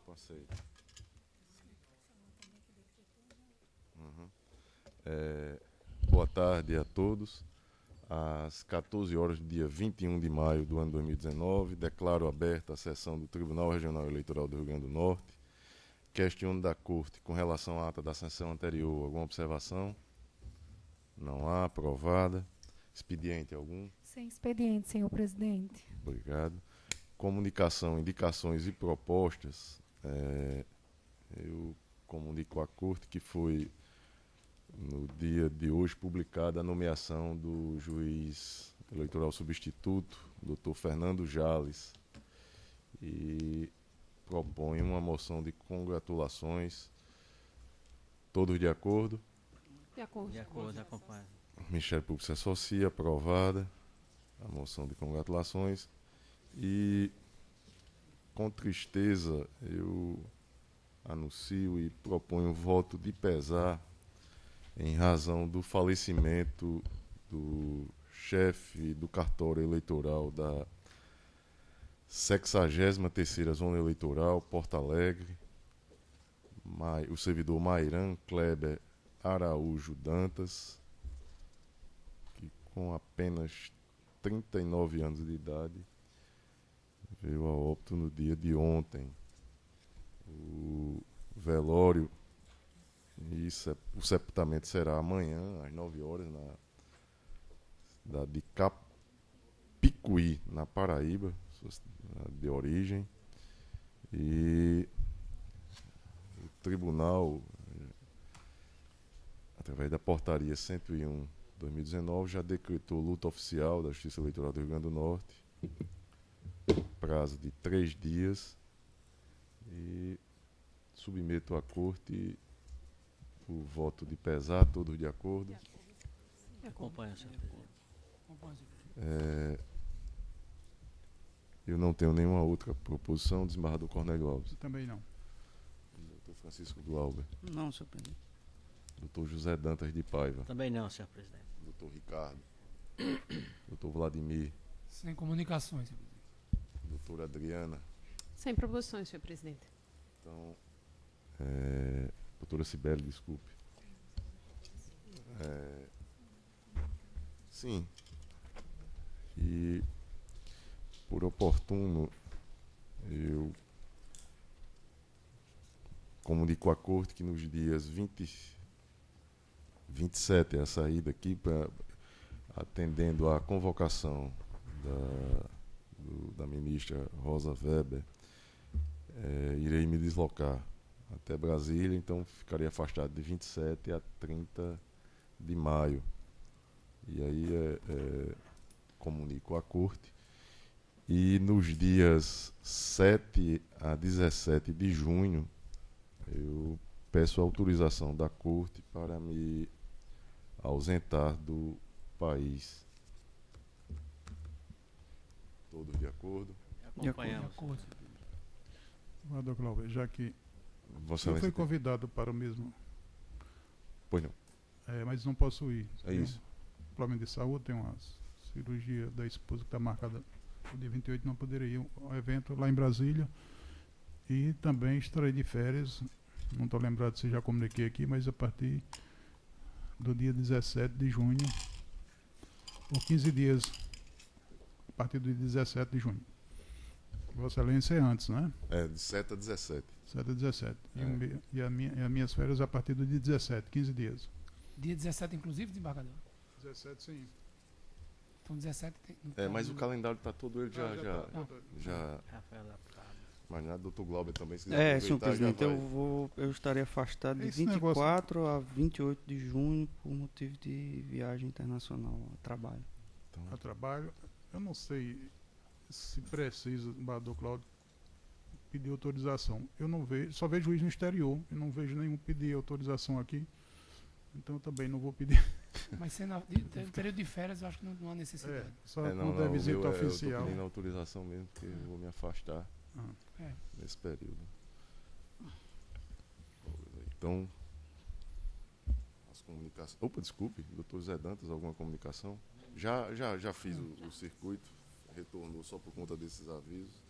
Passei. Boa tarde a todos. Às 14 horas do dia 21 de maio do ano 2019, declaro aberta a sessão do Tribunal Regional Eleitoral do Rio Grande do Norte. Questiono da Corte com relação à ata da sessão anterior. Alguma observação? Não há. Aprovada. Expediente algum? Sem expediente, senhor presidente. Obrigado. Comunicação, indicações e propostas. Eu comunico à Corte que foi, no dia de hoje, publicada a nomeação do juiz eleitoral substituto, Dr. Fernando Jales, e propõe uma moção de congratulações. Todos de acordo? De acordo. De acordo, acompanho. Ministério Público se associa, aprovada a moção de congratulações. E, com tristeza, eu anuncio e proponho voto de pesar em razão do falecimento do chefe do cartório eleitoral da 63ª Zona Eleitoral, Porto Alegre, o servidor Mairan Kleber Araújo Dantas, que com apenas 39 anos de idade veio a óbito no dia de ontem. O velório e o sepultamento será amanhã, às 9 horas, na cidade de Capicuí, na Paraíba, de origem. E o tribunal, através da portaria 101/2019, já decretou luta oficial da Justiça Eleitoral do Rio Grande do Norte, prazo de 3 dias, e submeto à Corte o voto de pesar. Todos de acordo? Acompanho, senhor presidente. Eu não tenho nenhuma outra proposição. Desembargador Cornélio Alves. Também não. Doutor Francisco Glauber. Não, senhor presidente. Doutor José Dantas de Paiva. Também não, senhor presidente. Doutor Ricardo. Doutor Vladimir. Sem comunicações, senhor presidente. Doutora Adriana. Sem proposições, senhor presidente. Então, doutora Cibele, desculpe. Sim. E, por oportuno, eu comunico à Corte que nos dias 27 é a saída aqui, atendendo à convocação da ministra Rosa Weber, irei me deslocar até Brasília, então ficarei afastado de 27 a 30 de maio. E aí comunico à Corte. E nos dias 7 a 17 de junho, eu peço a autorização da Corte para me ausentar do país. Todos de acordo? Acompanhamos. De acordo. Senador Glauber, já que Vossa eu fui Excelência tem- convidado para o mesmo, Pois não. mas não posso ir. É isso. Problema de saúde, tem uma cirurgia da esposa que está marcada o dia 28, não poderia ir ao evento lá em Brasília. E também estarei de férias, não estou lembrado se já comuniquei aqui, mas a partir do dia 17 de junho, por 15 dias, a partir do dia 17 de junho. Vossa Excelência é antes, né? De 7 a 17. 7 a 17. E as minhas férias a partir do dia 17, 15 dias. Dia 17, inclusive, desembargador. 17, sim. Então, 17 tem. Então, Mas o calendário está todo ele já. Rafael Lapado. Mas nada, doutor Glauber também, se quiser Senhor aproveitar, já presidente, vai. eu estarei afastado de Esse negócio- 24 a 28 de junho por motivo de viagem internacional a trabalho. A trabalho. Eu não sei se precisa, embaixador Cláudio, pedir autorização. Eu não vejo, só vejo juiz no exterior. Eu não vejo nenhum pedir autorização aqui. Então eu também não vou pedir. Mas sendo período de férias, eu acho que não há necessidade. Só Não, quando é o visita meu eu oficial. tô pedindo autorização mesmo, porque eu vou me afastar É. nesse período. Então, as comunicações. Opa, desculpe, doutor Zé Dantas, alguma comunicação? Já fiz o circuito, retornou só por conta desses avisos.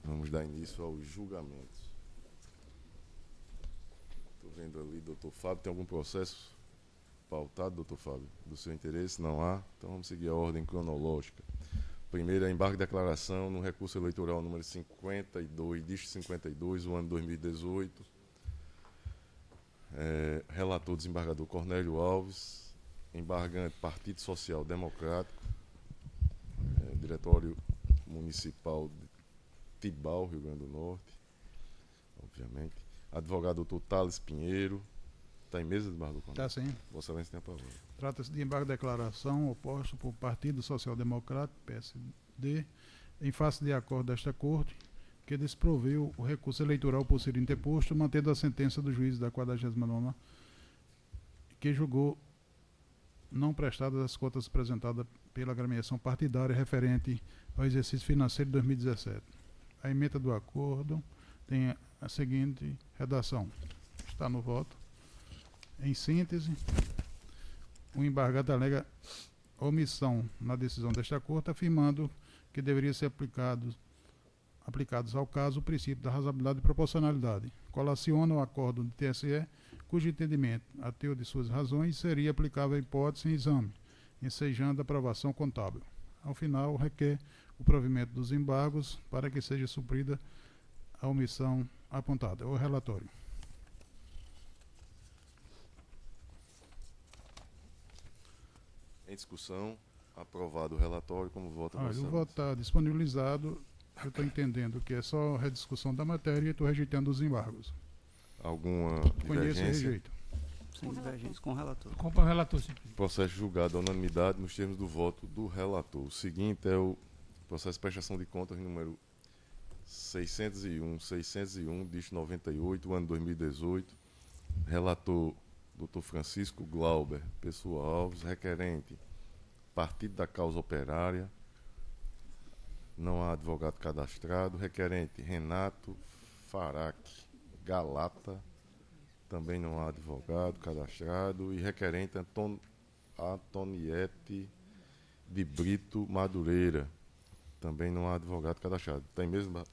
Vamos dar início aos julgamentos. Estou vendo ali, doutor Fábio, tem algum processo pautado, doutor Fábio, do seu interesse? Não há? Então vamos seguir a ordem cronológica. Primeiro é embargo de declaração no recurso eleitoral número 52, distrito 52, o ano 2018. Relator desembargador Cornélio Alves, embargante Partido Social Democrático, Diretório Municipal de Tibau, Rio Grande do Norte, obviamente. Advogado doutor Thales Pinheiro. Está em mesa, desembargador Cornélio? Está sim. Vossa Excelência tem a palavra. Trata-se de embargo de declaração oposto por Partido Social Democrático, PSD, em face de acordo desta Corte, que desproveu o recurso eleitoral por ser interposto, mantendo a sentença do juiz da 49ª, que julgou não prestadas as contas apresentadas pela agremiação partidária referente ao exercício financeiro de 2017. A ementa do acordo tem a seguinte redação. Está no voto. Em síntese, o embargado alega omissão na decisão desta Corte, afirmando que deveria ser aplicados ao caso o princípio da razoabilidade e proporcionalidade. Colaciona o acordo do TSE, cujo entendimento, a teor de suas razões, seria aplicável à hipótese em exame, ensejando a aprovação contábil. Ao final, requer o provimento dos embargos para que seja suprida a omissão apontada. O relatório. Em discussão, aprovado o relatório, como vota Vossa O Excelência? voto está disponibilizado. Eu estou entendendo que é só rediscussão da matéria e estou rejeitando os embargos. Alguma Conheço e divergência? rejeito. Sem divergência com o relator. Compra o relator, senhor presidente. Processo julgado à unanimidade nos termos do voto do relator. O seguinte é o processo de prestação de contas número 601, distrito 98, ano 2018. Relator Dr. Francisco Glauber Pessoa Alves, requerente Partido da Causa Operária. Não há advogado cadastrado. Requerente Renato Farac Galata. Também não há advogado cadastrado. E requerente Antoniette de Brito Madureira. Também não há advogado cadastrado. Tem mesmo?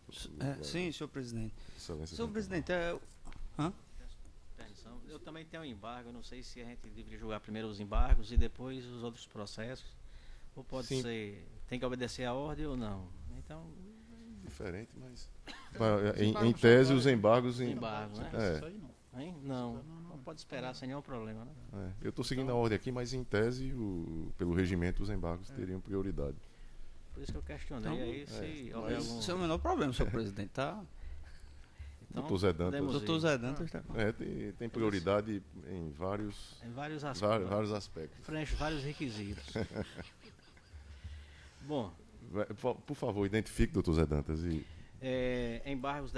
Sim, senhor presidente. Excelência, Senhor presidente, Permissão. Eu também tenho um embargo, eu não sei se a gente deveria julgar primeiro os embargos e depois os outros processos. Ou pode Sim. ser, tem que obedecer a ordem ou não. Então, diferente, mas em tese os embargos embargo, né? Hein? Não, pode esperar sem nenhum problema, né? Eu estou seguindo a ordem aqui, mas em tese pelo regimento os embargos teriam prioridade. Por isso que eu questionei aí se houver algum... Isso é o menor problema, senhor presidente. Tá? Então, Doutor Zé Dantas. podemos ir. Doutor Zé Dantas está. Tem prioridade em vários Em vários aspectos. vários aspectos. Preenche vários requisitos. Bom, Por favor, identifique, doutor Zé Dantas. embargos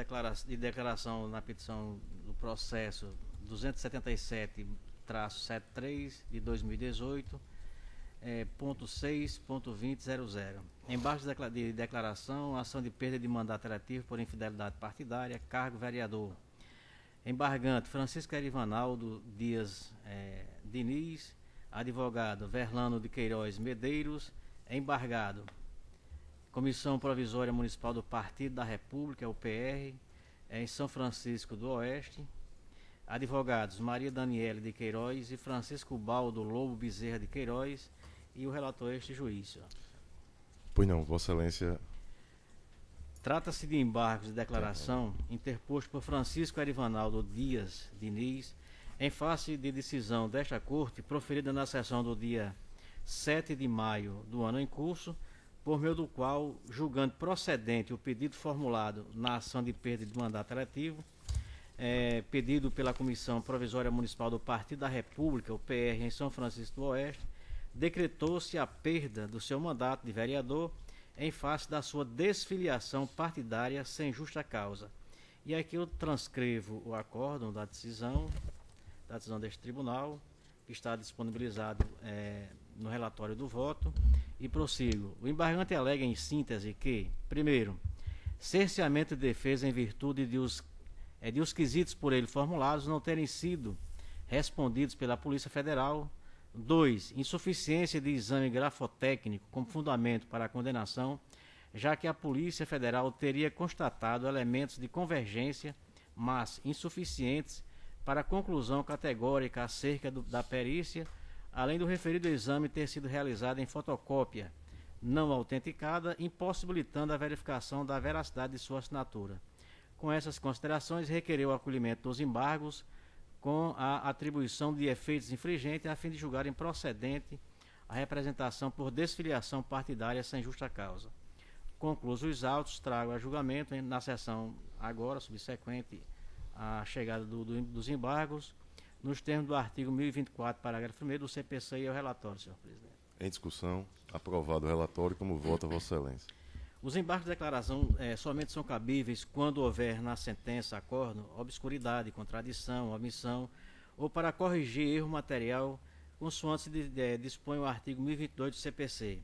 de declaração na petição do processo 277-73 de 2018, ponto 6.2000. Embargos de declaração, ação de perda de mandato eletivo por infidelidade partidária, cargo vereador. Embargante Francisco Erivanaldo Dias Diniz, advogado Verlano de Queiroz Medeiros, embargado Comissão Provisória Municipal do Partido da República, UPR, em São Francisco do Oeste. Advogados Maria Daniele de Queiroz e Francisco Baldo Lobo Bezerra de Queiroz, e o relator este juiz. Pois não, Vossa Excelência. Trata-se de embargos de declaração interposto por Francisco Erivanaldo Dias Diniz, em face de decisão desta Corte, proferida na sessão do dia 7 de maio do ano em curso, por meio do qual, julgando procedente o pedido formulado na ação de perda de mandato eletivo, pedido pela Comissão Provisória Municipal do Partido da República, o PR, em São Francisco do Oeste, decretou-se a perda do seu mandato de vereador em face da sua desfiliação partidária sem justa causa. E aqui eu transcrevo o acórdão da decisão deste tribunal, que está disponibilizado no relatório do voto, e prossigo. O embargante alega em síntese que, primeiro, cerceamento de defesa em virtude de os quesitos por ele formulados não terem sido respondidos pela Polícia Federal. 2. Insuficiência de exame grafotécnico como fundamento para a condenação, já que a Polícia Federal teria constatado elementos de convergência, mas insuficientes para a conclusão categórica acerca da perícia, além do referido exame ter sido realizado em fotocópia não autenticada, impossibilitando a verificação da veracidade de sua assinatura. Com essas considerações, requereu o acolhimento dos embargos com a atribuição de efeitos infringentes a fim de julgar improcedente a representação por desfiliação partidária sem justa causa. Concluídos os autos, trago a julgamento na sessão agora, subsequente à chegada dos embargos, nos termos do artigo 1024, parágrafo 1º do CPC e ao relatório, senhor presidente. Em discussão, aprovado o relatório, como vota Vossa Excelência. Os embargos de declaração somente são cabíveis quando houver na sentença, acordo, obscuridade, contradição, omissão ou para corrigir erro material, consoante dispõe o artigo 1022 do CPC.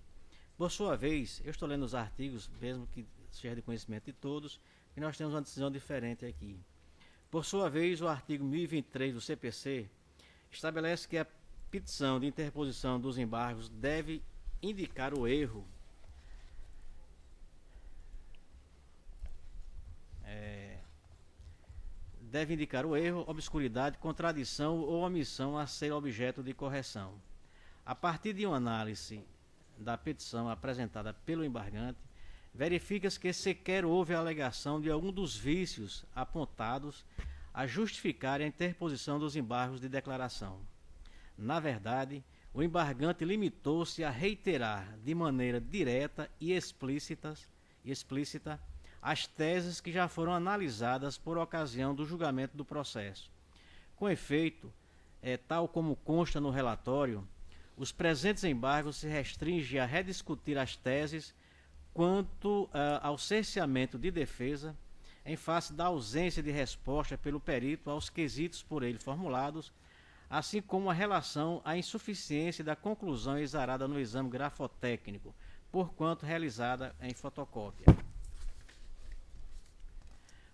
Por sua vez, eu estou lendo os artigos, mesmo que seja de conhecimento de todos, e nós temos uma decisão diferente aqui. Por sua vez, o artigo 1023 do CPC estabelece que a petição de interposição dos embargos deve indicar o erro obscuridade, contradição ou omissão a ser objeto de correção. A partir de uma análise da petição apresentada pelo embargante, verifica-se que sequer houve alegação de algum dos vícios apontados a justificarem a interposição dos embargos de declaração. Na verdade, o embargante limitou-se a reiterar de maneira direta e explícita as teses que já foram analisadas por ocasião do julgamento do processo. Com efeito, tal como consta no relatório, os presentes embargos se restringem a rediscutir as teses quanto ao cerceamento de defesa, em face da ausência de resposta pelo perito aos quesitos por ele formulados, assim como a relação à insuficiência da conclusão exarada no exame grafotécnico, porquanto realizada em fotocópia.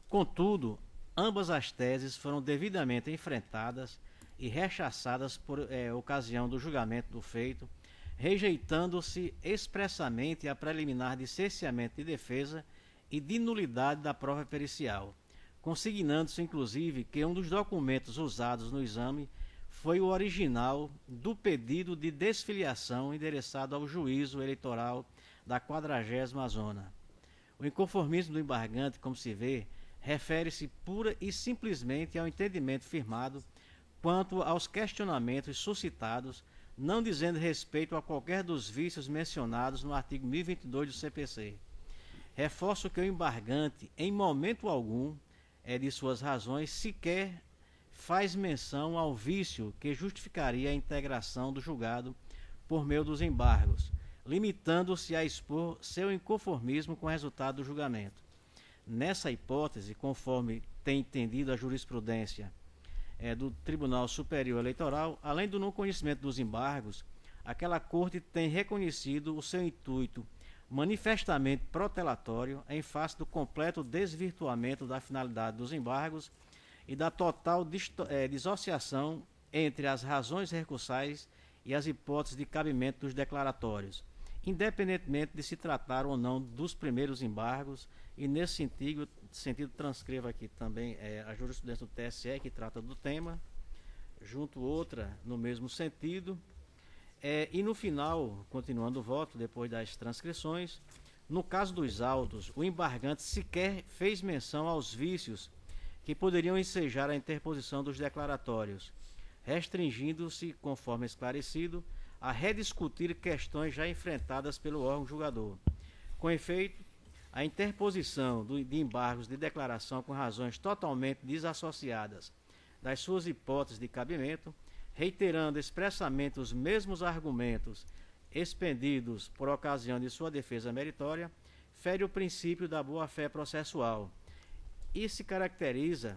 Contudo, ambas as teses foram devidamente enfrentadas e rechaçadas por ocasião do julgamento do feito, rejeitando-se expressamente a preliminar de cerceamento de defesa e de nulidade da prova pericial, consignando-se inclusive que um dos documentos usados no exame foi o original do pedido de desfiliação endereçado ao juízo eleitoral da 40ª zona. O inconformismo do embargante, como se vê, refere-se pura e simplesmente ao entendimento firmado quanto aos questionamentos suscitados, não dizendo respeito a qualquer dos vícios mencionados no artigo 1022 do CPC. Reforço que o embargante, em momento algum, de suas razões, sequer faz menção ao vício que justificaria a integração do julgado por meio dos embargos, limitando-se a expor seu inconformismo com o resultado do julgamento. Nessa hipótese, conforme tem entendido a jurisprudência do Tribunal Superior Eleitoral, além do não conhecimento dos embargos, aquela Corte tem reconhecido o seu intuito manifestamente protelatório em face do completo desvirtuamento da finalidade dos embargos e da total dissociação entre as razões recursais e as hipóteses de cabimento dos declaratórios, independentemente de se tratar ou não dos primeiros embargos, e nesse sentido transcrevo aqui também a jurisprudência do TSE, que trata do tema, junto outra no mesmo sentido, e no final, continuando o voto, depois das transcrições, no caso dos autos, o embargante sequer fez menção aos vícios que poderiam ensejar a interposição dos declaratórios, restringindo-se, conforme esclarecido, a rediscutir questões já enfrentadas pelo órgão julgador. Com efeito, a interposição de embargos de declaração com razões totalmente desassociadas das suas hipóteses de cabimento, reiterando expressamente os mesmos argumentos expendidos por ocasião de sua defesa meritória, fere o princípio da boa-fé processual e caracteriza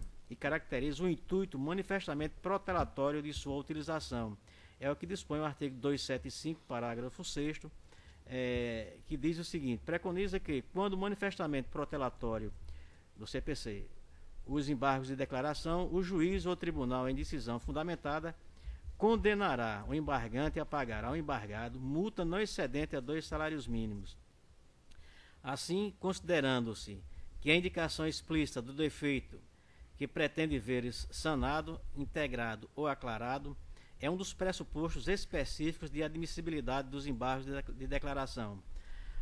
o intuito manifestamente protelatório de sua utilização. É o que dispõe o artigo 275, parágrafo 6º, que diz o seguinte: preconiza que, quando manifestamente protelatório do CPC, os embargos de declaração, o juiz ou tribunal em decisão fundamentada condenará o embargante a pagar ao embargado multa não excedente a 2 salários mínimos. Assim, considerando-se que a indicação explícita do defeito que pretende veres sanado, integrado ou aclarado é um dos pressupostos específicos de admissibilidade dos embargos de declaração.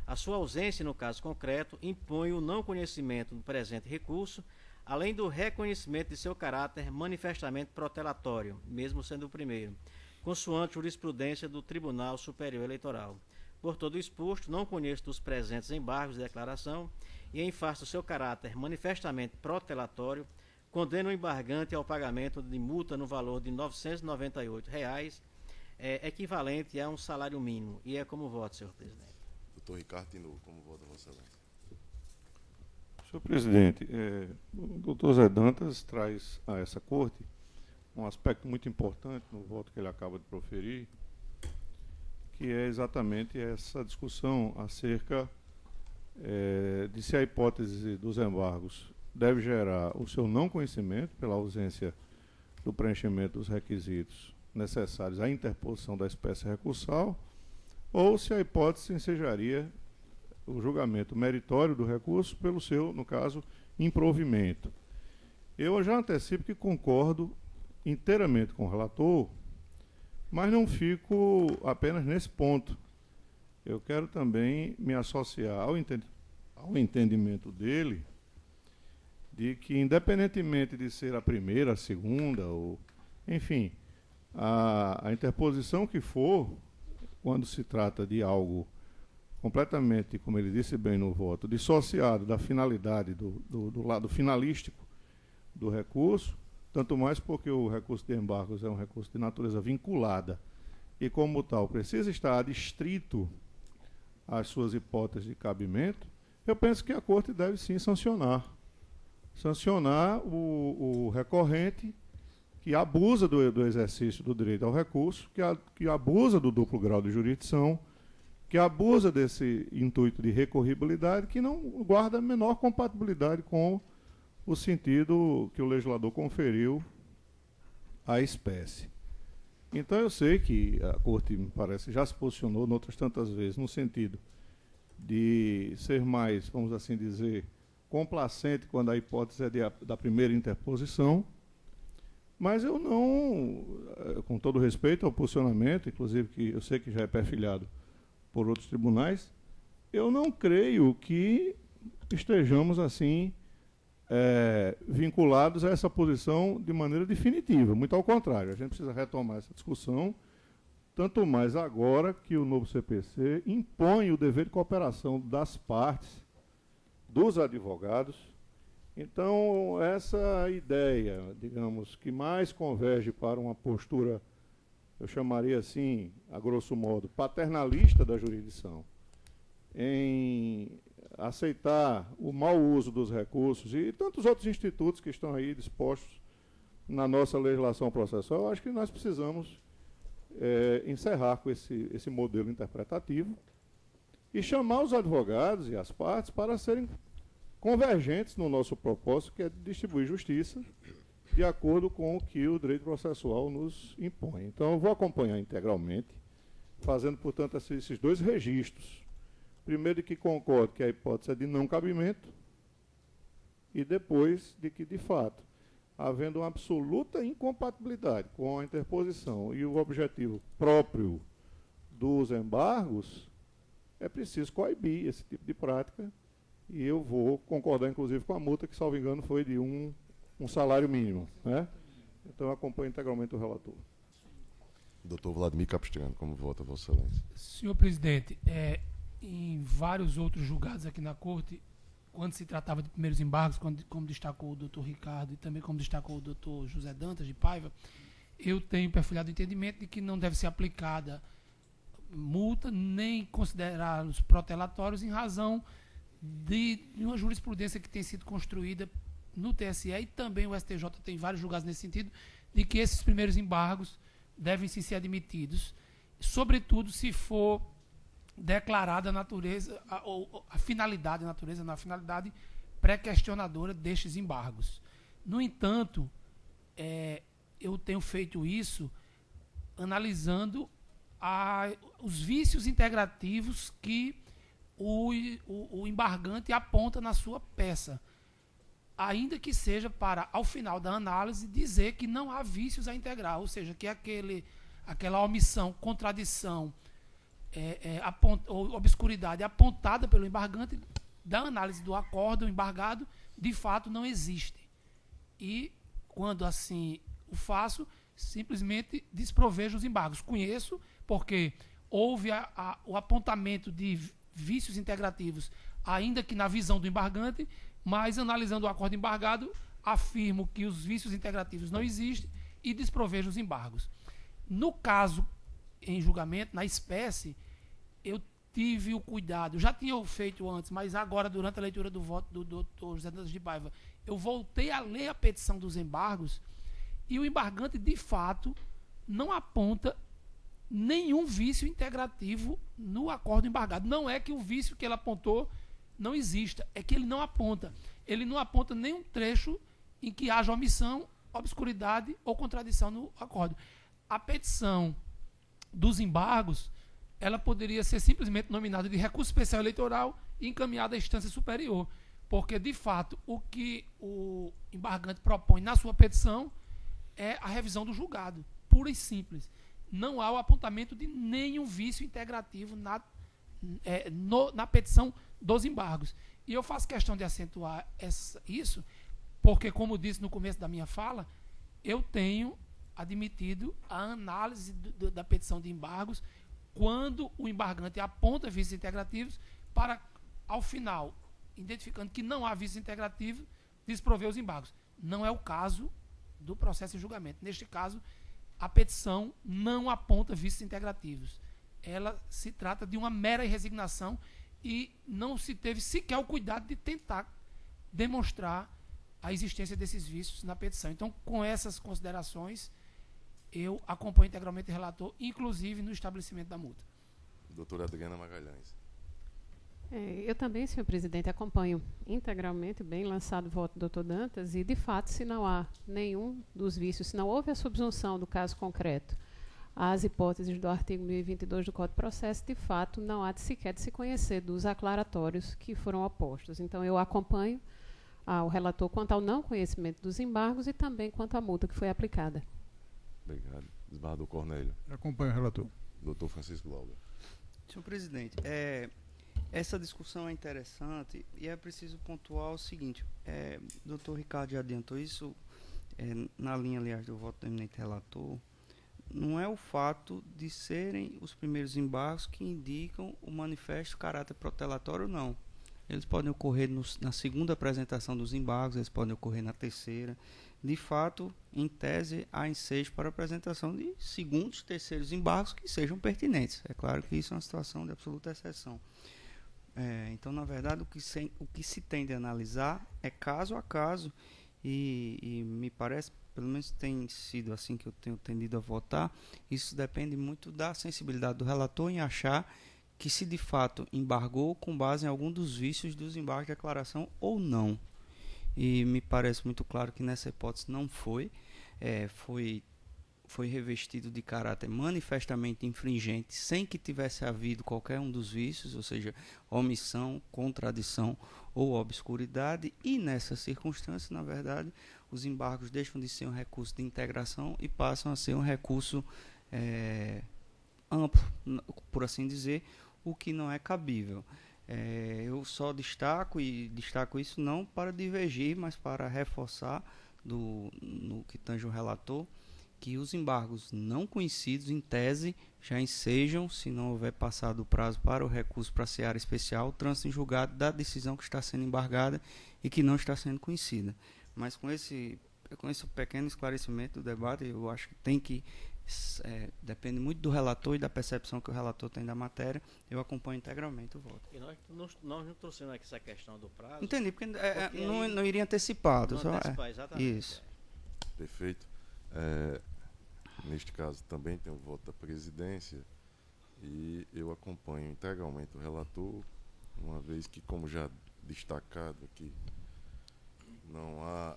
A sua ausência, no caso concreto, impõe o não conhecimento do presente recurso, além do reconhecimento de seu caráter manifestamente protelatório, mesmo sendo o primeiro, consoante jurisprudência do Tribunal Superior Eleitoral. Por todo o exposto, não conheço dos presentes embargos de declaração e, em face do seu caráter manifestamente protelatório, condena o embargante ao pagamento de multa no valor de R$ 998, equivalente a um salário mínimo. E é como voto, senhor presidente. Doutor Ricardo Tinoco, como vota Vossa Excelência? Senhor presidente, o doutor Zé Dantas traz a essa corte um aspecto muito importante no voto que ele acaba de proferir, que é exatamente essa discussão acerca de se a hipótese dos embargos deve gerar o seu não conhecimento pela ausência do preenchimento dos requisitos necessários à interposição da espécie recursal, ou se a hipótese ensejaria o julgamento meritório do recurso pelo seu, no caso, improvimento. Eu já antecipo que concordo inteiramente com o relator, mas não fico apenas nesse ponto. Eu quero também me associar ao entendimento dele de que, independentemente de ser a primeira, a segunda, ou, enfim, a interposição que for, quando se trata de algo completamente, como ele disse bem no voto, dissociado da finalidade, do lado finalístico do recurso, tanto mais porque o recurso de embargos é um recurso de natureza vinculada e, como tal, precisa estar adstrito às suas hipóteses de cabimento, eu penso que a Corte deve sim sancionar o recorrente que abusa do exercício do direito ao recurso, que abusa do duplo grau de jurisdição, que abusa desse intuito de recorribilidade, que não guarda a menor compatibilidade com o sentido que o legislador conferiu à espécie. Então eu sei que a Corte, me parece, já se posicionou noutras tantas vezes no sentido de ser mais, vamos assim dizer, complacente quando a hipótese é da primeira interposição, mas eu não, com todo respeito ao posicionamento, inclusive que eu sei que já é perfilhado por outros tribunais, eu não creio que estejamos assim vinculados a essa posição de maneira definitiva. Muito ao contrário, a gente precisa retomar essa discussão, tanto mais agora que o novo CPC impõe o dever de cooperação das partes, dos advogados. Então, essa ideia, digamos, que mais converge para uma postura, eu chamaria assim, a grosso modo, paternalista da jurisdição, em aceitar o mau uso dos recursos e tantos outros institutos que estão aí dispostos na nossa legislação processual, eu acho que nós precisamos encerrar com esse modelo interpretativo e chamar os advogados e as partes para serem convergentes no nosso propósito, que é distribuir justiça de acordo com o que o direito processual nos impõe. Então, eu vou acompanhar integralmente, fazendo, portanto, esses dois registros. Primeiro, de que concordo que a hipótese é de não cabimento, e depois de que, de fato, havendo uma absoluta incompatibilidade com a interposição e o objetivo próprio dos embargos, é preciso coibir esse tipo de prática, e eu vou concordar, inclusive, com a multa, que, salvo engano, foi de um salário mínimo, né? Então, eu acompanho integralmente o relator. Doutor Vladimir Capistrano, como vota Vossa Excelência? Senhor presidente, em vários outros julgados aqui na Corte, quando se tratava de primeiros embargos, como destacou o doutor Ricardo e também como destacou o doutor José Dantas de Paiva, eu tenho perfilhado o entendimento de que não deve ser aplicada multa nem considerar os protelatórios em razão de uma jurisprudência que tem sido construída no TSE, e também o STJ tem vários julgados nesse sentido, de que esses primeiros embargos devem sim ser admitidos, sobretudo se for declarada a natureza, a finalidade, a finalidade pré-questionadora destes embargos. No entanto, eu tenho feito isso analisando os vícios integrativos que o embargante aponta na sua peça, ainda que seja para, ao final da análise, dizer que não há vícios a integrar, ou seja, que aquela omissão, contradição ou obscuridade apontada pelo embargante, da análise do acórdão embargado, de fato não existe. E, quando assim o faço, simplesmente desprovejo os embargos. Conheço, porque houve o apontamento de vícios integrativos, ainda que na visão do embargante, mas, analisando o acordo embargado, afirmo que os vícios integrativos não existem e desprovejo os embargos. No caso, em julgamento, na espécie, eu tive o cuidado, já tinha feito antes, mas agora, durante a leitura do voto do doutor José Dantas de Paiva, eu voltei a ler a petição dos embargos, e o embargante, de fato, não aponta nenhum vício integrativo no acordo embargado. Não é que o vício que ele apontou não exista, é que ele não aponta. Ele não aponta nenhum trecho em que haja omissão, obscuridade ou contradição no acordo. A petição dos embargos, ela poderia ser simplesmente nominada de recurso especial eleitoral e encaminhada à instância superior, porque, de fato, o que o embargante propõe na sua petição é a revisão do julgado, pura e simples. Não há o apontamento de nenhum vício integrativo na petição dos embargos. E eu faço questão de acentuar isso, porque, como disse no começo da minha fala, eu tenho admitido a análise da petição de embargos quando o embargante aponta vícios integrativos para, ao final, identificando que não há vícios integrativos, desprover os embargos. Não é o caso do processo de julgamento. Neste caso, a petição não aponta vícios integrativos. Ela se trata de uma mera resignação e não se teve sequer o cuidado de tentar demonstrar a existência desses vícios na petição. Então, com essas considerações, eu acompanho integralmente o relator, inclusive no estabelecimento da multa. Doutora Adriana Magalhães. Eu também, senhor presidente, acompanho integralmente, bem lançado o voto do doutor Dantas, e, de fato, se não há nenhum dos vícios, se não houve a subsunção do caso concreto às hipóteses do artigo 1022 do Código de Processo, de fato, não há sequer de se conhecer dos aclaratórios que foram opostos. Então, eu acompanho o relator quanto ao não conhecimento dos embargos e também quanto à multa que foi aplicada. Obrigado. Desembargador Cornélio. Acompanho o relator. Doutor Francisco Lauber. Senhor presidente, essa discussão é interessante e é preciso pontuar o seguinte. O doutor Ricardo já adiantou isso, na linha, aliás, do voto do eminente relator. Não é o fato de serem os primeiros embargos que indicam o manifesto caráter protelatório, não. Eles podem ocorrer na segunda apresentação dos embargos, eles podem ocorrer na terceira. De fato, em tese, há ensejo para a apresentação de segundos, terceiros embargos que sejam pertinentes. É claro que isso é uma situação de absoluta exceção. Então, na verdade, o que se tem de analisar é caso a caso e me parece, pelo menos tem sido assim que eu tenho tendido a votar, isso depende muito da sensibilidade do relator em achar que se de fato embargou com base em algum dos vícios dos embargos de declaração ou não. E me parece muito claro que nessa hipótese não foi. Foi revestido de caráter manifestamente infringente sem que tivesse havido qualquer um dos vícios, ou seja, omissão, contradição ou obscuridade, e nessa circunstância, na verdade, os embargos deixam de ser um recurso de integração e passam a ser um recurso amplo, por assim dizer, o que não é cabível. Eu só destaco isso não para divergir, mas para reforçar no que tange o relator, que os embargos não conhecidos, em tese, já ensejam, se não houver passado o prazo para o recurso para a seara especial, o trânsito em julgado da decisão que está sendo embargada e que não está sendo conhecida. Mas com esse pequeno esclarecimento do debate, eu acho que tem que depende muito do relator e da percepção que o relator tem da matéria. Eu acompanho integralmente o voto. E nós não trouxemos aqui essa questão do prazo. Entendi, porque não iria antecipado. Não antecipar, exatamente. Isso. Perfeito. Neste caso também tem o voto da presidência e eu acompanho integralmente o relator, uma vez que, como já destacado aqui, não há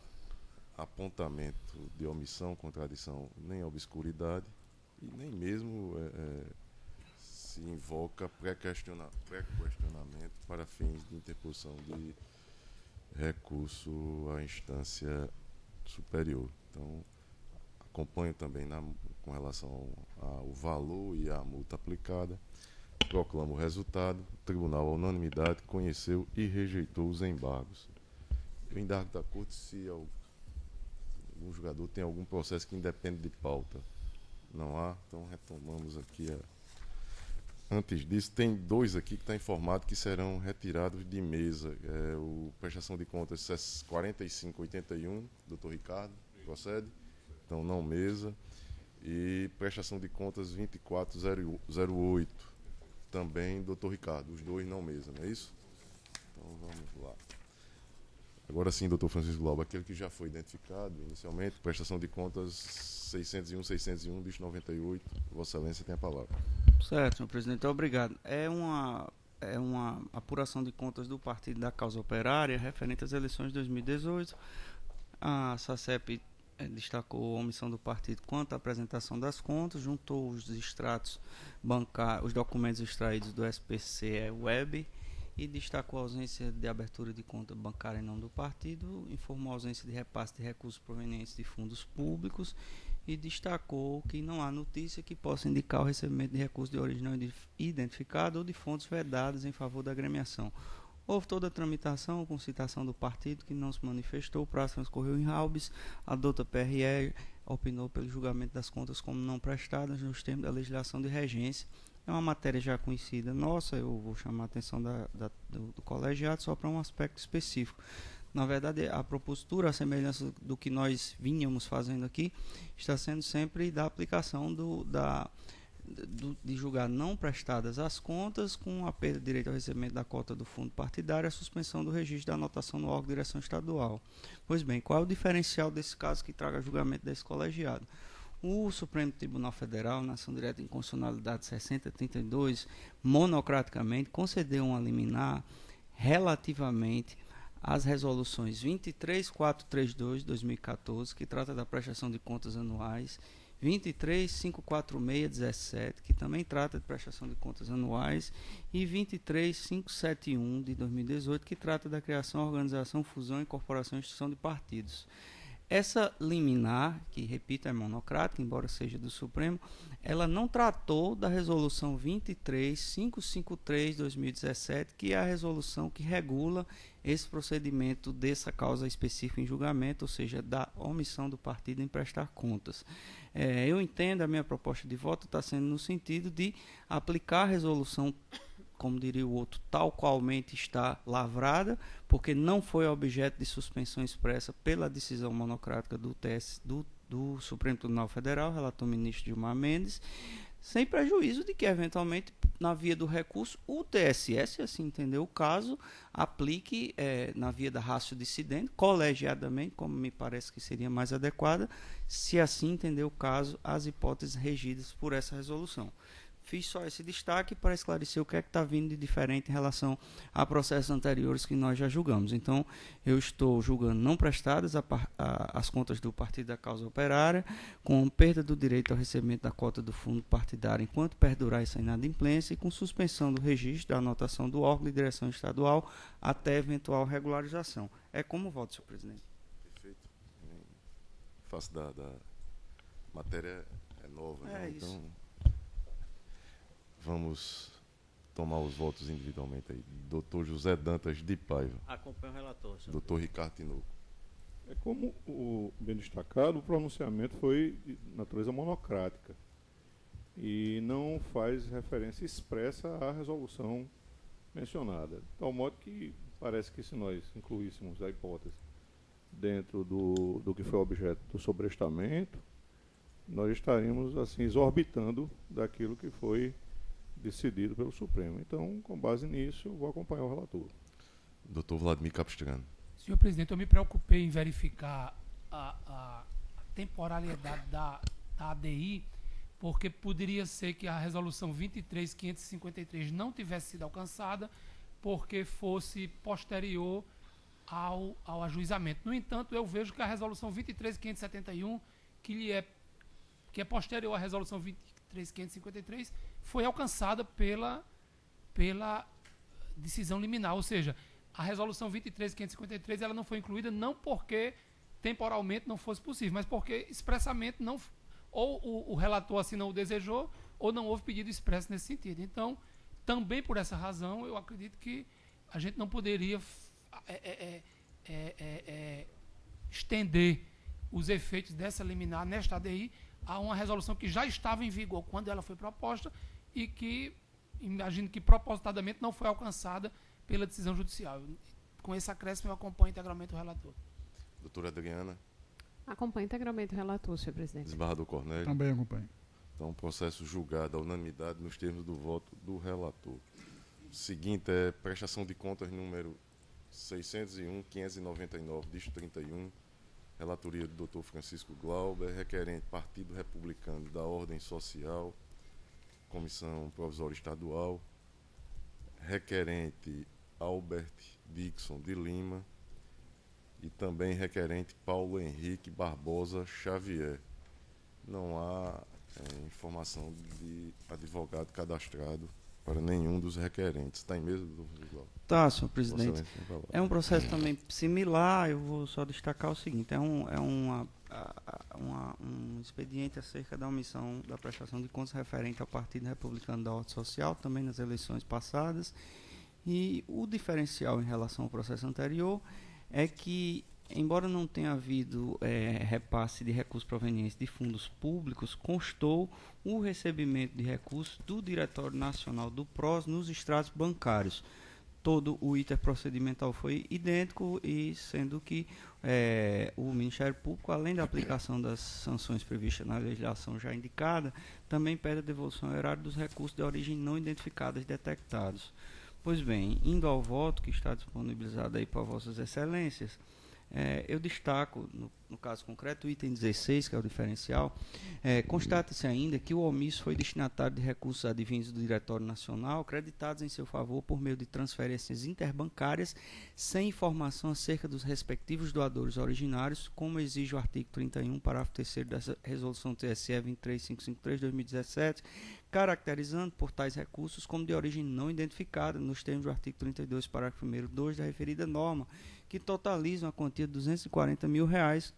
apontamento de omissão, contradição, nem obscuridade e nem mesmo se invoca pré-questionamento para fins de interposição de recurso à instância superior. Então, acompanho também com relação ao valor e à multa aplicada. Proclamo o resultado. O tribunal, à unanimidade, conheceu e rejeitou os embargos. Eu indago da Corte se algum julgador tem algum processo que independe de pauta. Não há, então retomamos aqui. Antes disso, tem dois aqui que está informado que serão retirados de mesa. O prestação de contas 4581, doutor Ricardo, procede? Então, não mesa. E prestação de contas 2408, também doutor Ricardo. Os dois não mesa, não é isso? Então, vamos lá. Agora sim, doutor Francisco Lobo, aquele que já foi identificado inicialmente, prestação de contas 601, bicho 98. Vossa Excelência tem a palavra. Certo, senhor presidente, obrigado. É uma apuração de contas do Partido da Causa Operária referente às eleições de 2018. A SACEP destacou a omissão do partido quanto à apresentação das contas, juntou os extratos bancários, os documentos extraídos do SPCE Web, e destacou a ausência de abertura de conta bancária em nome do partido, informou a ausência de repasse de recursos provenientes de fundos públicos e destacou que não há notícia que possa indicar o recebimento de recursos de origem não identificada ou de fontes vedadas em favor da agremiação. Houve toda a tramitação com citação do partido, que não se manifestou, o prazo transcorreu em Raubes, a douta PRE opinou pelo julgamento das contas como não prestadas nos termos da legislação de regência. É uma matéria já conhecida nossa, eu vou chamar a atenção do colegiado só para um aspecto específico. Na verdade, a propositura, a semelhança do que nós vínhamos fazendo aqui, está sendo sempre da aplicação de julgar não prestadas as contas, com a perda de direito ao recebimento da cota do fundo partidário e a suspensão do registro da anotação no órgão de direção estadual. Pois bem, qual é o diferencial desse caso que traga julgamento desse colegiado? O Supremo Tribunal Federal, na ação direta de inconstitucionalidade 6032, monocraticamente concedeu uma liminar relativamente às resoluções 23432 de 2014, que trata da prestação de contas anuais, 23546/17, que também trata de prestação de contas anuais, e 23571 de 2018, que trata da criação, organização, fusão, incorporação e instituição de partidos. Essa liminar, que, repito, é monocrática, embora seja do Supremo, ela não tratou da resolução 23553 de 2017, que é a resolução que regula esse procedimento dessa causa específica em julgamento, ou seja, da omissão do partido em prestar contas. Eu entendo, a minha proposta de voto está sendo no sentido de aplicar a resolução, como diria o outro, tal qualmente está lavrada, porque não foi objeto de suspensão expressa pela decisão monocrática do Supremo Tribunal Federal, relator ministro Gilmar Mendes, sem prejuízo de que, eventualmente, na via do recurso, o TSE, se assim entender o caso, aplique na via da ratio dissidente, colegiadamente, como me parece que seria mais adequada, se assim entender o caso, as hipóteses regidas por essa resolução. Fiz só esse destaque para esclarecer o que é que está vindo de diferente em relação a processos anteriores que nós já julgamos. Então, eu estou julgando não prestadas as contas do Partido da Causa Operária, com perda do direito ao recebimento da cota do fundo partidário enquanto perdurar essa inadimplência e com suspensão do registro da anotação do órgão de direção estadual até eventual regularização. É como voto, senhor presidente. Perfeito. Face da matéria é nova, né? Isso. Então, vamos tomar os votos individualmente aí. Doutor José Dantas de Paiva. Acompanho o relator, senhor. Doutor Ricardo Tinoco. Como bem destacado, o pronunciamento foi de natureza monocrática e não faz referência expressa à resolução mencionada. De tal modo que parece que, se nós incluíssemos a hipótese dentro do que foi objeto do sobrestamento, nós estaríamos assim exorbitando daquilo que foi decidido pelo Supremo. Então, com base nisso, eu vou acompanhar o relator. Doutor Vladimir Capistrano. Senhor presidente, eu me preocupei em verificar a temporalidade da ADI, porque poderia ser que a resolução 23.553 não tivesse sido alcançada, porque fosse posterior ao ajuizamento. No entanto, eu vejo que a resolução 23.571, que é posterior à resolução 23.553, foi alcançada pela decisão liminar, ou seja, a resolução 23.553 ela não foi incluída não porque temporalmente não fosse possível, mas porque expressamente não, ou o relator assim não o desejou, ou não houve pedido expresso nesse sentido. Então, também por essa razão, eu acredito que a gente não poderia estender os efeitos dessa liminar nesta ADI a uma resolução que já estava em vigor quando ela foi proposta e que, imagino que propositadamente não foi alcançada pela decisão judicial. Com esse acréscimo, eu acompanho integralmente o relator. Doutora Adriana, Acompanho integralmente o relator, senhor presidente. desembargador Cornélio. Também acompanho. Então, processo julgado à unanimidade nos termos do voto do relator. O seguinte é prestação de contas número 601.599, distrito 31, relatoria do Dr. Francisco Glauber, requerente Partido Republicano da Ordem Social, Comissão Provisória Estadual, requerente Albert Dixon de Lima e também requerente Paulo Henrique Barbosa Xavier. Não há informação de advogado cadastrado para nenhum dos requerentes. Está em mesa, doutor Glauber? Tá, senhor presidente. É um processo também similar, eu vou só destacar o seguinte, um expediente acerca da omissão da prestação de contas referente ao Partido Republicano da Ordem Social, também nas eleições passadas, e o diferencial em relação ao processo anterior é que, embora não tenha havido repasse de recursos provenientes de fundos públicos, constou o recebimento de recursos do Diretório Nacional do PROS nos extratos bancários. Todo o iter procedimental foi idêntico, e sendo que o Ministério Público, além da aplicação das sanções previstas na legislação já indicada, também pede a devolução ao erário dos recursos de origem não identificados detectados. Pois bem, indo ao voto que está disponibilizado aí para Vossas Excelências, eu destaco, no caso concreto, o item 16, que é o diferencial. Constata-se ainda que o omisso foi destinatário de recursos advindos do Diretório Nacional, creditados em seu favor por meio de transferências interbancárias, sem informação acerca dos respectivos doadores originários, como exige o artigo 31, parágrafo 3º da Resolução TSE 23553/2017, caracterizando por tais recursos como de origem não identificada, nos termos do artigo 32, parágrafo 1º, 2 da referida norma, que totalizam a quantia de R$240 mil,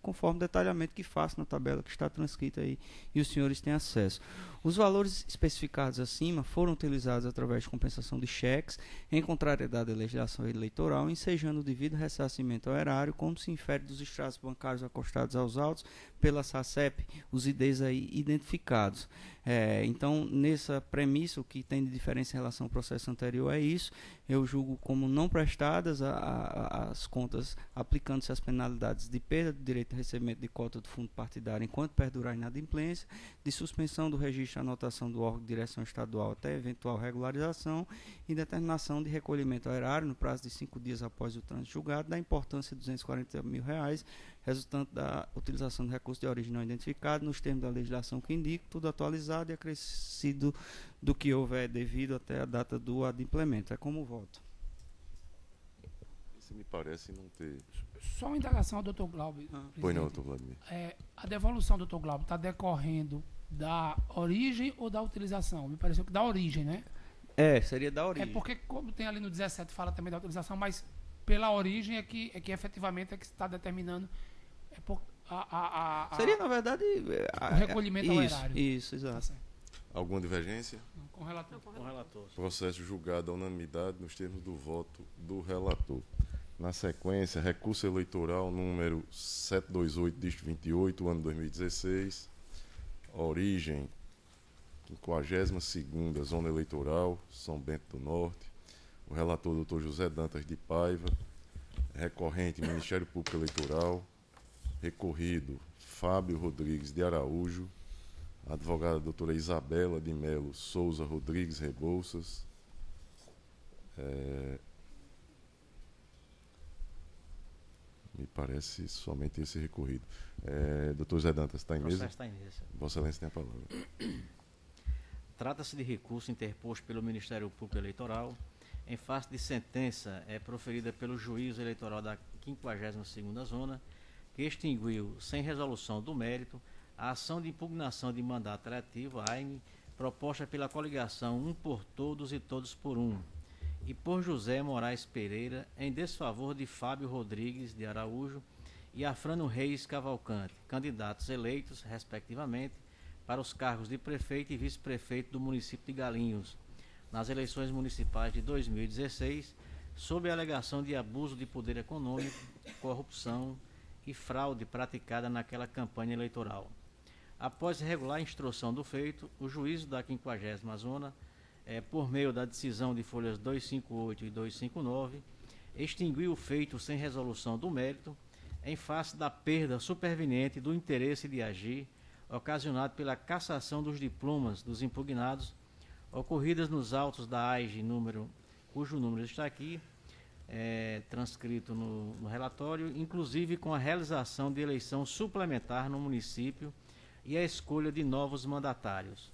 conforme o detalhamento que faço na tabela que está transcrita aí e os senhores têm acesso. Os valores especificados acima foram utilizados através de compensação de cheques, em contrariedade à legislação eleitoral, ensejando o devido ressarcimento ao erário, como se infere dos extratos bancários acostados aos autos pela SACEP, os IDs aí identificados. Então, nessa premissa, o que tem de diferença em relação ao processo anterior é isso. Eu julgo como não prestadas as contas, aplicando-se as penalidades de perda do direito de recebimento de cota do fundo partidário enquanto perdurar a inadimplência, de suspensão do registro e anotação do órgão de direção estadual até eventual regularização e determinação de recolhimento ao erário no prazo de 5 dias após o trânsito julgado, da importância de R$240 mil, resultante da utilização de recursos de origem não identificada, nos termos da legislação que indica, tudo atualizado e acrescido do que houver devido até a data do adimplemento. É como voto. Isso me parece não ter... Só uma indagação ao doutor Glauber. Pois não, doutor Vladimir. A devolução, doutor Glauber, está decorrendo da origem ou da utilização? Me pareceu que da origem, né? Seria da origem. Porque, como tem ali no 17, fala também da utilização, mas pela origem é que efetivamente é que está determinando seria, na verdade, o recolhimento ao erário. Isso, exato. Alguma divergência? Não, com o relator. Com o relator. Processo julgado à unanimidade nos termos do voto do relator. Na sequência, recurso eleitoral número 728, distrito 28, ano 2016. Origem, 52ª Zona Eleitoral, São Bento do Norte. O relator, doutor José Dantas de Paiva. Recorrente, Ministério Público Eleitoral. Recorrido, Fábio Rodrigues de Araújo. Advogada doutora Isabela de Melo Souza Rodrigues Rebouças. Me parece somente esse recorrido. Doutor Zé Dantas, está em mesa? Está em mesa. Vossa Excelência tem a palavra. Trata-se de recurso interposto pelo Ministério Público Eleitoral em face de sentença proferida pelo juiz eleitoral da 52ª Zona, que extinguiu, sem resolução do mérito, a ação de impugnação de mandato eletivo, AIME, proposta pela coligação Um por Todos e Todos por Um, e por José Moraes Pereira, em desfavor de Fábio Rodrigues de Araújo e Afrânio Reis Cavalcante, candidatos eleitos, respectivamente, para os cargos de prefeito e vice-prefeito do município de Galinhos, nas eleições municipais de 2016, sob a alegação de abuso de poder econômico, corrupção e fraude praticada naquela campanha eleitoral. Após regular instrução do feito, o juízo da 50ª Zona, por meio da decisão de folhas 258 e 259, extinguiu o feito sem resolução do mérito, em face da perda superveniente do interesse de agir, ocasionado pela cassação dos diplomas dos impugnados, ocorridas nos autos da AIGE, cujo número está aqui, transcrito no relatório, inclusive com a realização de eleição suplementar no município e a escolha de novos mandatários.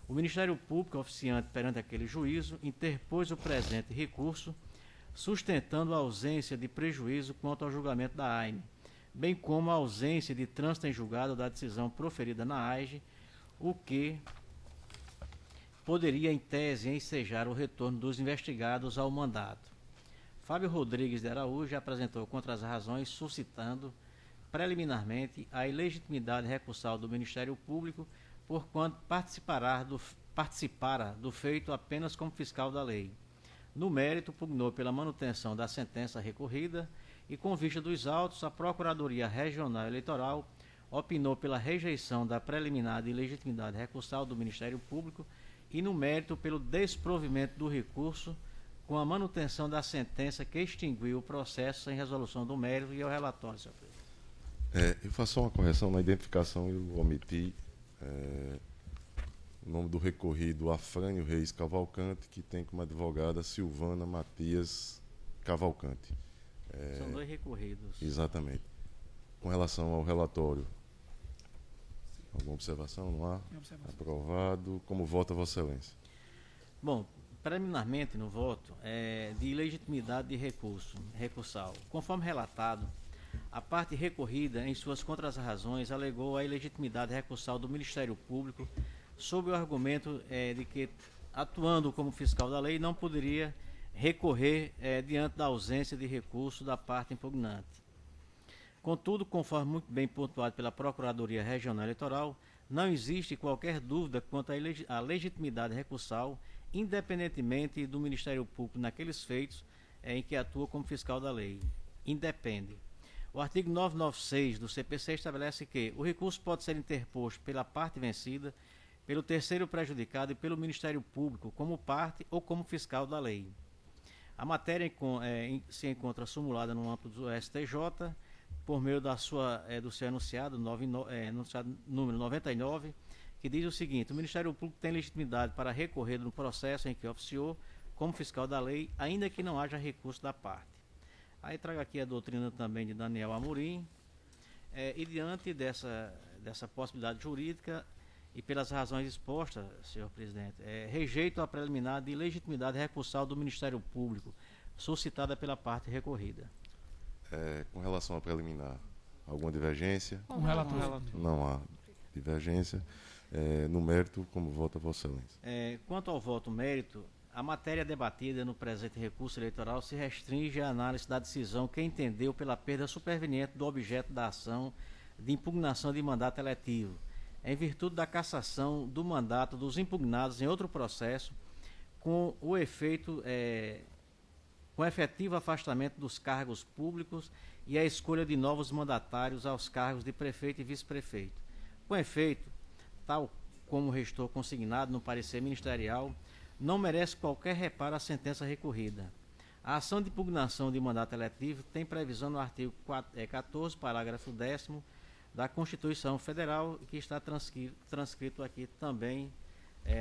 O Ministério Público, oficiante perante aquele juízo, interpôs o presente recurso, sustentando a ausência de prejuízo quanto ao julgamento da AINE, bem como a ausência de trânsito em julgado da decisão proferida na AIGE, o que poderia, em tese, ensejar o retorno dos investigados ao mandato. Fábio Rodrigues de Araújo apresentou contra as razões, suscitando, preliminarmente, a ilegitimidade recursal do Ministério Público, porquanto participara do feito apenas como fiscal da lei. No mérito, pugnou pela manutenção da sentença recorrida e, com vista dos autos, a Procuradoria Regional Eleitoral opinou pela rejeição da preliminar de ilegitimidade recursal do Ministério Público e, no mérito, pelo desprovimento do recurso, com a manutenção da sentença que extinguiu o processo sem resolução do mérito e ao relatório, senhor presidente. Eu faço uma correção na identificação, eu omiti o nome do recorrido Afrânio Reis Cavalcante, que tem como advogada Silvana Matias Cavalcante. São dois recorridos. Exatamente. Com relação ao relatório, alguma observação? Não há? Observação. Aprovado. Como vota Vossa Excelência? Bom, preliminarmente no voto de ilegitimidade de recurso recursal. Conforme relatado, a parte recorrida, em suas contrarrazões, alegou a ilegitimidade recursal do Ministério Público sob o argumento de que, atuando como fiscal da lei, não poderia recorrer diante da ausência de recurso da parte impugnante. Contudo, conforme muito bem pontuado pela Procuradoria Regional Eleitoral, não existe qualquer dúvida quanto à legitimidade recursal, independentemente do Ministério Público naqueles feitos em que atua como fiscal da lei. Independe. O artigo 996 do CPC estabelece que o recurso pode ser interposto pela parte vencida, pelo terceiro prejudicado e pelo Ministério Público como parte ou como fiscal da lei. A matéria se encontra sumulada no âmbito do STJ, por meio do seu enunciado, enunciado número 99, que diz o seguinte: o Ministério Público tem legitimidade para recorrer no processo em que oficiou como fiscal da lei, ainda que não haja recurso da parte. Aí trago aqui a doutrina também de Daniel Amorim, e diante dessa possibilidade jurídica e pelas razões expostas, senhor presidente, rejeito a preliminar de legitimidade recursal do Ministério Público, suscitada pela parte recorrida. Com relação à preliminar, alguma divergência? Com relator. Não há divergência. No mérito, como vota Vossa Excelência? Quanto ao voto mérito, a matéria debatida no presente recurso eleitoral se restringe à análise da decisão que entendeu pela perda superveniente do objeto da ação de impugnação de mandato eletivo, em virtude da cassação do mandato dos impugnados em outro processo, com o efeito, com efetivo afastamento dos cargos públicos e a escolha de novos mandatários aos cargos de prefeito e vice-prefeito. Com efeito, tal como restou consignado no parecer ministerial, não merece qualquer reparo à sentença recorrida. A ação de impugnação de mandato eletivo tem previsão no artigo 14, parágrafo 10º da Constituição Federal, que está transcrito aqui também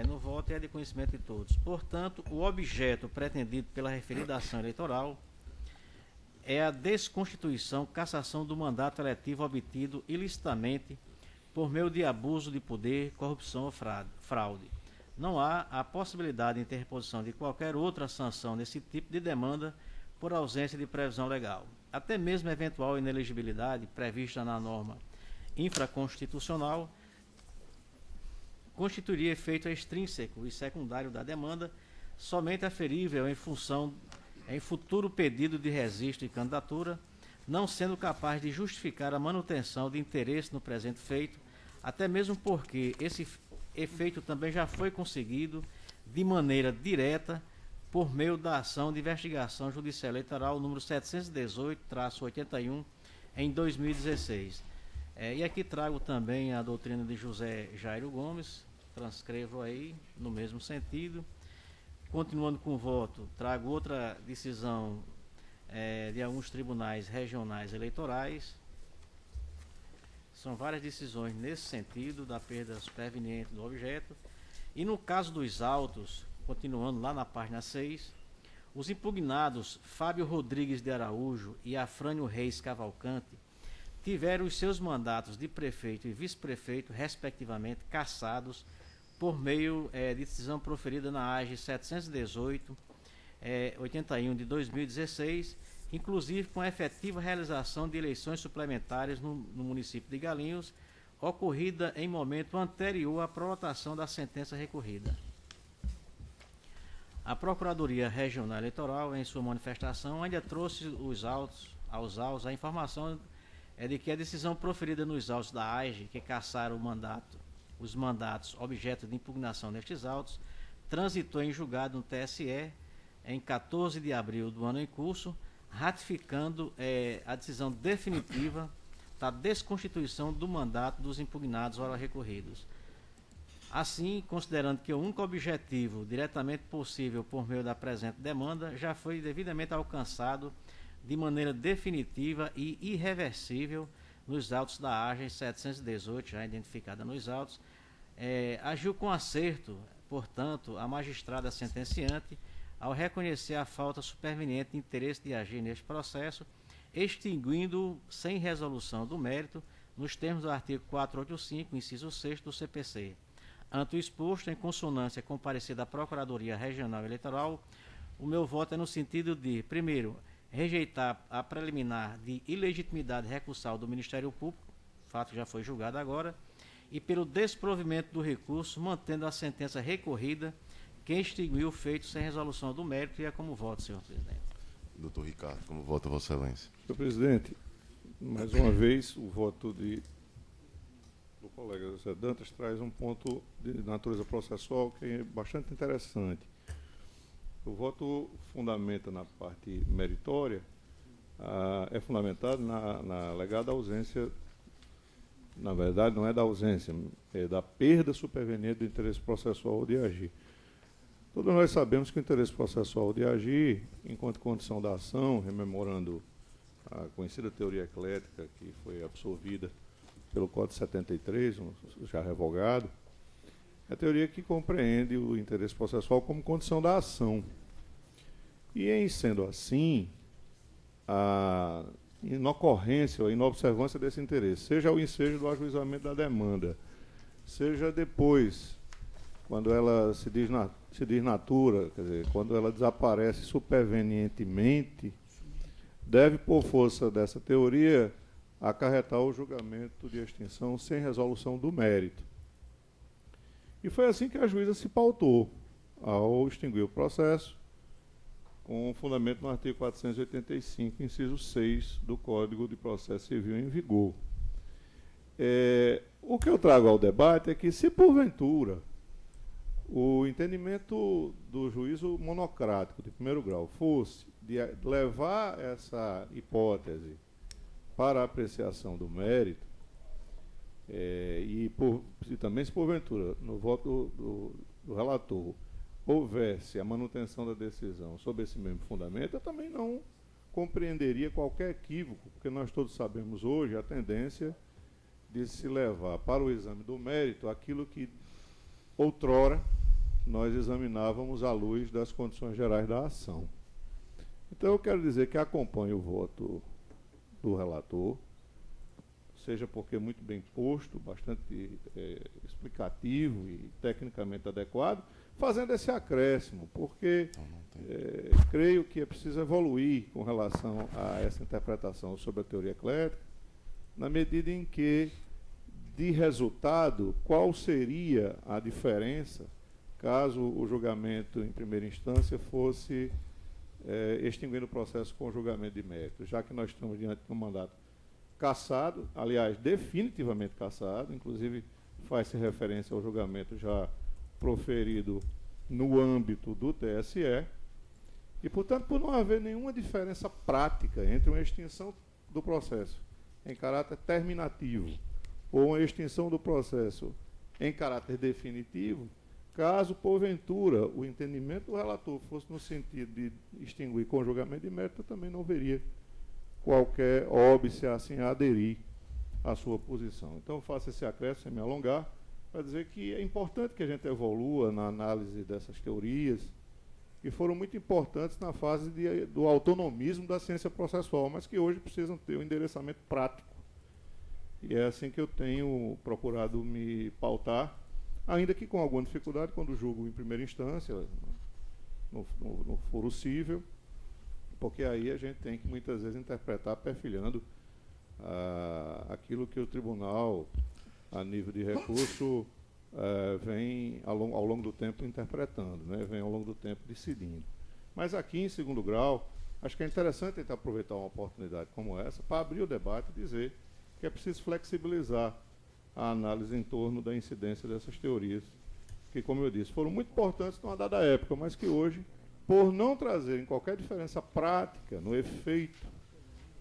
no voto e é de conhecimento de todos. Portanto, o objeto pretendido pela referida ação eleitoral é a desconstituição, cassação do mandato eletivo obtido ilicitamente por meio de abuso de poder, corrupção ou fraude. Não há a possibilidade de interposição de qualquer outra sanção desse tipo de demanda por ausência de previsão legal. Até mesmo eventual inelegibilidade prevista na norma infraconstitucional constituiria efeito extrínseco e secundário da demanda, somente aferível em futuro pedido de registro e candidatura, não sendo capaz de justificar a manutenção de interesse no presente feito, até mesmo porque esse efeito também já foi conseguido de maneira direta por meio da ação de investigação judicial eleitoral número 718-81 em 2016. E aqui trago também a doutrina de José Jairo Gomes, transcrevo aí no mesmo sentido. Continuando com o voto, trago outra decisão de alguns tribunais regionais eleitorais. São várias decisões nesse sentido, da perda superveniente do objeto. E no caso dos autos, continuando lá na página 6, os impugnados Fábio Rodrigues de Araújo e Afrânio Reis Cavalcante tiveram os seus mandatos de prefeito e vice-prefeito, respectivamente, cassados por meio de decisão proferida na AGE 718-81 de 2016, inclusive com a efetiva realização de eleições suplementares no município de Galinhos, ocorrida em momento anterior à prorrogação da sentença recorrida. A Procuradoria Regional Eleitoral, em sua manifestação, ainda trouxe aos autos a informação de que a decisão proferida nos autos da AGE, que cassaram os mandatos objeto de impugnação nestes autos, transitou em julgado no TSE em 14 de abril do ano em curso, ratificando a decisão definitiva da desconstituição do mandato dos impugnados ora recorridos. Assim, considerando que o único objetivo diretamente possível por meio da presente demanda já foi devidamente alcançado de maneira definitiva e irreversível nos autos da AGE 718, já identificada nos autos, agiu com acerto, portanto, a magistrada sentenciante, ao reconhecer a falta superveniente de interesse de agir neste processo, extinguindo sem resolução do mérito, nos termos do artigo 485, inciso 6 do CPC. Ante o exposto, em consonância com o parecer da Procuradoria Regional Eleitoral, o meu voto é no sentido de, primeiro, rejeitar a preliminar de ilegitimidade recursal do Ministério Público, fato que já foi julgado agora, e pelo desprovimento do recurso, mantendo a sentença recorrida, que extinguiu o feito sem resolução do mérito, e é como voto, senhor presidente. Doutor Ricardo, como vota Vossa Excelência? Senhor presidente, mais uma vez, o voto do colega José Dantas traz um ponto de natureza processual que é bastante interessante. O voto fundamenta na parte meritória, é fundamentado na alegada ausência, na verdade não é da ausência, é da perda superveniente do interesse processual de agir. Todos nós sabemos que o interesse processual de agir, enquanto condição da ação, rememorando a conhecida teoria eclética que foi absorvida pelo Código 73, já revogado, é a teoria que compreende o interesse processual como condição da ação. E, em sendo assim, a inocorrência ou a inobservância desse interesse, seja o ensejo do ajuizamento da demanda, seja depois, quando ela se desnatura, quer dizer, quando ela desaparece supervenientemente, deve, por força dessa teoria, acarretar o julgamento de extinção sem resolução do mérito. E foi assim que a juíza se pautou ao extinguir o processo, com fundamento no artigo 485, inciso 6 do Código de Processo Civil em vigor. O que eu trago ao debate é que, se porventura o entendimento do juízo monocrático de primeiro grau fosse de levar essa hipótese para a apreciação do mérito, e também se porventura, no voto do relator, houvesse a manutenção da decisão sob esse mesmo fundamento, eu também não compreenderia qualquer equívoco, porque nós todos sabemos hoje a tendência de se levar para o exame do mérito aquilo que outrora nós examinávamos à luz das condições gerais da ação. Então eu quero dizer que acompanho o voto do relator, seja porque é muito bem posto, bastante explicativo e tecnicamente adequado, fazendo esse acréscimo, porque creio que é preciso evoluir com relação a essa interpretação sobre a teoria eclética, na medida em que, de resultado, qual seria a diferença caso o julgamento em primeira instância fosse extinguindo o processo com julgamento de mérito, já que nós estamos diante de um mandato cassado, aliás, definitivamente cassado, inclusive faz-se referência ao julgamento já proferido no âmbito do TSE, e, portanto, por não haver nenhuma diferença prática entre uma extinção do processo em caráter terminativo ou uma extinção do processo em caráter definitivo, caso, porventura, o entendimento do relator fosse no sentido de extinguir com julgamento de mérito, eu também não veria qualquer óbice assim a aderir à sua posição. Então, faço esse acréscimo sem me alongar, para dizer que é importante que a gente evolua na análise dessas teorias, que foram muito importantes na fase do autonomismo da ciência processual, mas que hoje precisam ter um endereçamento prático. E é assim que eu tenho procurado me pautar, ainda que com alguma dificuldade, quando julgo em primeira instância, no foro cível, porque aí a gente tem que muitas vezes interpretar perfilhando aquilo que o tribunal, a nível de recurso, vem ao longo do tempo interpretando, né? Vem ao longo do tempo decidindo. Mas aqui, em segundo grau, acho que é interessante tentar aproveitar uma oportunidade como essa para abrir o debate e dizer que é preciso flexibilizar a análise em torno da incidência dessas teorias, que, como eu disse, foram muito importantes numa dada época, mas que hoje, por não trazerem qualquer diferença prática no efeito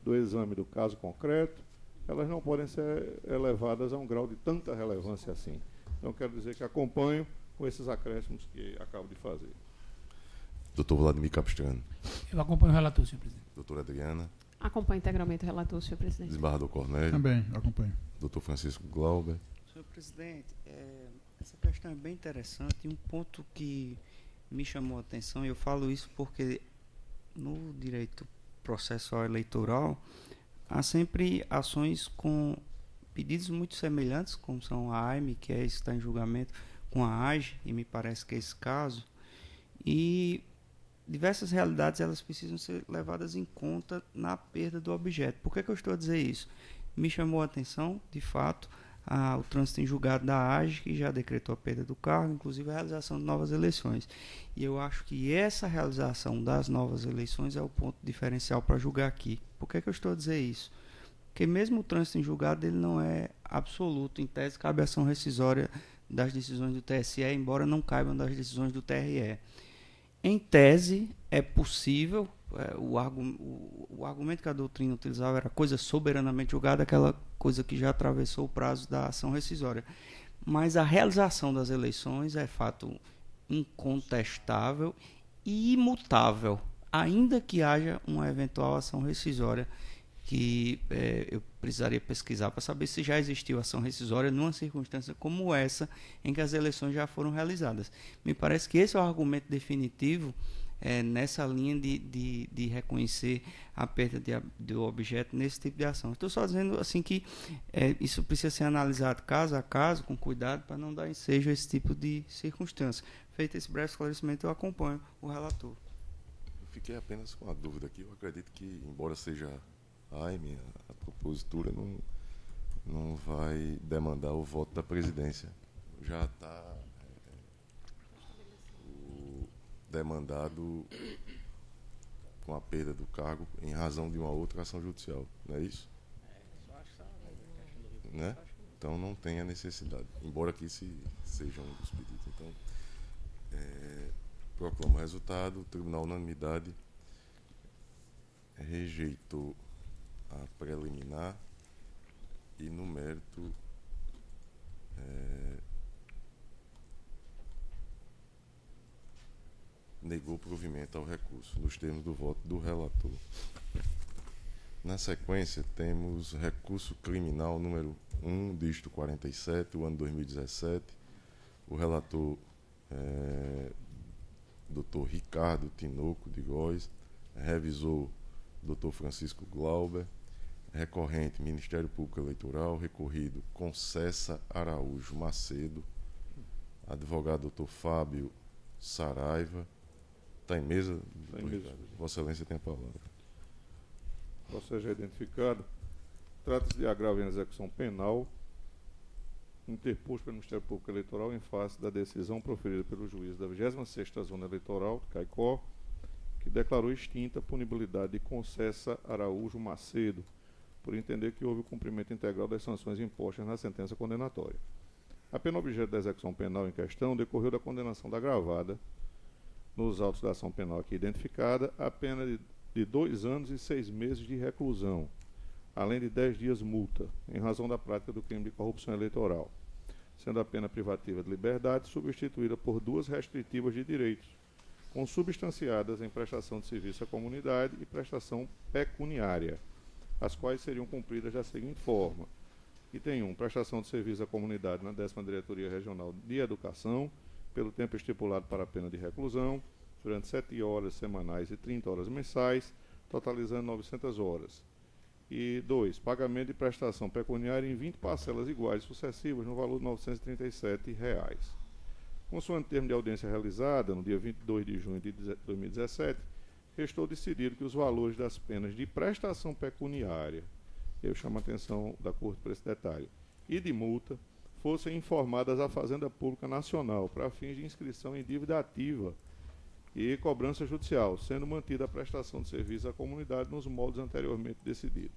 do exame do caso concreto, elas não podem ser elevadas a um grau de tanta relevância assim. Então, quero dizer que acompanho com esses acréscimos que acabo de fazer. Doutor Vladimir Capistrano. Eu acompanho o relator, senhor presidente. Doutora Adriana. Acompanho integralmente o relator, senhor presidente. Desembargador Cornélio. Também, acompanho. Doutor Francisco Glauber. Senhor presidente, essa questão é bem interessante e um ponto que me chamou a atenção, e eu falo isso porque no direito processual eleitoral há sempre ações com pedidos muito semelhantes, como são a AIME, que é isso que está em julgamento, com a AGE, e me parece que é esse caso, e diversas realidades elas precisam ser levadas em conta na perda do objeto. Por que eu estou a dizer isso? Me chamou a atenção, de fato, o trânsito em julgado da AGE, que já decretou a perda do cargo, inclusive a realização de novas eleições. E eu acho que essa realização das novas eleições é o ponto diferencial para julgar aqui. Por que eu estou a dizer isso? Porque mesmo o trânsito em julgado ele não é absoluto. Em tese, cabe ação rescisória das decisões do TSE, embora não caibam das decisões do TRE. Em tese, é possível, o argumento que a doutrina utilizava era coisa soberanamente julgada, aquela coisa que já atravessou o prazo da ação rescisória. Mas a realização das eleições é fato incontestável e imutável, ainda que haja uma eventual ação rescisória, que eu precisaria pesquisar para saber se já existiu ação rescisória numa circunstância como essa, em que as eleições já foram realizadas. Me parece que esse é o argumento definitivo nessa linha de reconhecer a perda do objeto nesse tipo de ação. Estou só dizendo assim que isso precisa ser analisado caso a caso, com cuidado, para não dar ensejo a esse tipo de circunstância. Feito esse breve esclarecimento, eu acompanho o relator. Eu fiquei apenas com a dúvida aqui. Eu acredito que, embora seja AIME, a propositura não vai demandar o voto da presidência. Já está demandado com a perda do cargo em razão de uma outra ação judicial, não é isso? Né? Então não tem a necessidade, embora aqui seja um dos pedidos. Então, proclamo o resultado. O tribunal, unanimidade, rejeitou a preliminar e, no mérito, negou provimento ao recurso, nos termos do voto do relator. Na sequência, temos recurso criminal número 1, dígito 47, o ano 2017. O relator, Dr. Ricardo Tinoco de Góes, revisor Dr. Francisco Glauber, recorrente Ministério Público Eleitoral, recorrido Concessa Araújo Macedo, advogado Dr. Fábio Saraiva. Está em mesa? Está em mesa. Vossa Excelência tem a palavra. Ou seja, identificado, trata-se de agravo em execução penal, interposto pelo Ministério Público Eleitoral em face da decisão proferida pelo juiz da 26ª Zona Eleitoral, Caicó, que declarou extinta a punibilidade de Concessa Araújo Macedo, por entender que houve o cumprimento integral das sanções impostas na sentença condenatória. A pena objeto da execução penal em questão decorreu da condenação da gravada, nos autos da ação penal aqui identificada, a pena de 2 anos e 6 meses de reclusão, além de 10 dias multa, em razão da prática do crime de corrupção eleitoral, sendo a pena privativa de liberdade substituída por 2 restritivas de direitos, consubstanciadas em prestação de serviço à comunidade e prestação pecuniária, as quais seriam cumpridas da seguinte forma: item 1, prestação de serviço à comunidade na 10ª Diretoria Regional de Educação, pelo tempo estipulado para a pena de reclusão, durante 7 horas semanais e 30 horas mensais, totalizando 900 horas. E 2, pagamento de prestação pecuniária em 20 parcelas iguais sucessivas no valor de R$ 937. Consoante termo de audiência realizada no dia 22 de junho de 2017, restou decidido que os valores das penas de prestação pecuniária, eu chamo a atenção da Corte para esse detalhe, e de multa, fossem informadas à Fazenda Pública Nacional para fins de inscrição em dívida ativa e cobrança judicial, sendo mantida a prestação de serviço à comunidade nos moldes anteriormente decididos.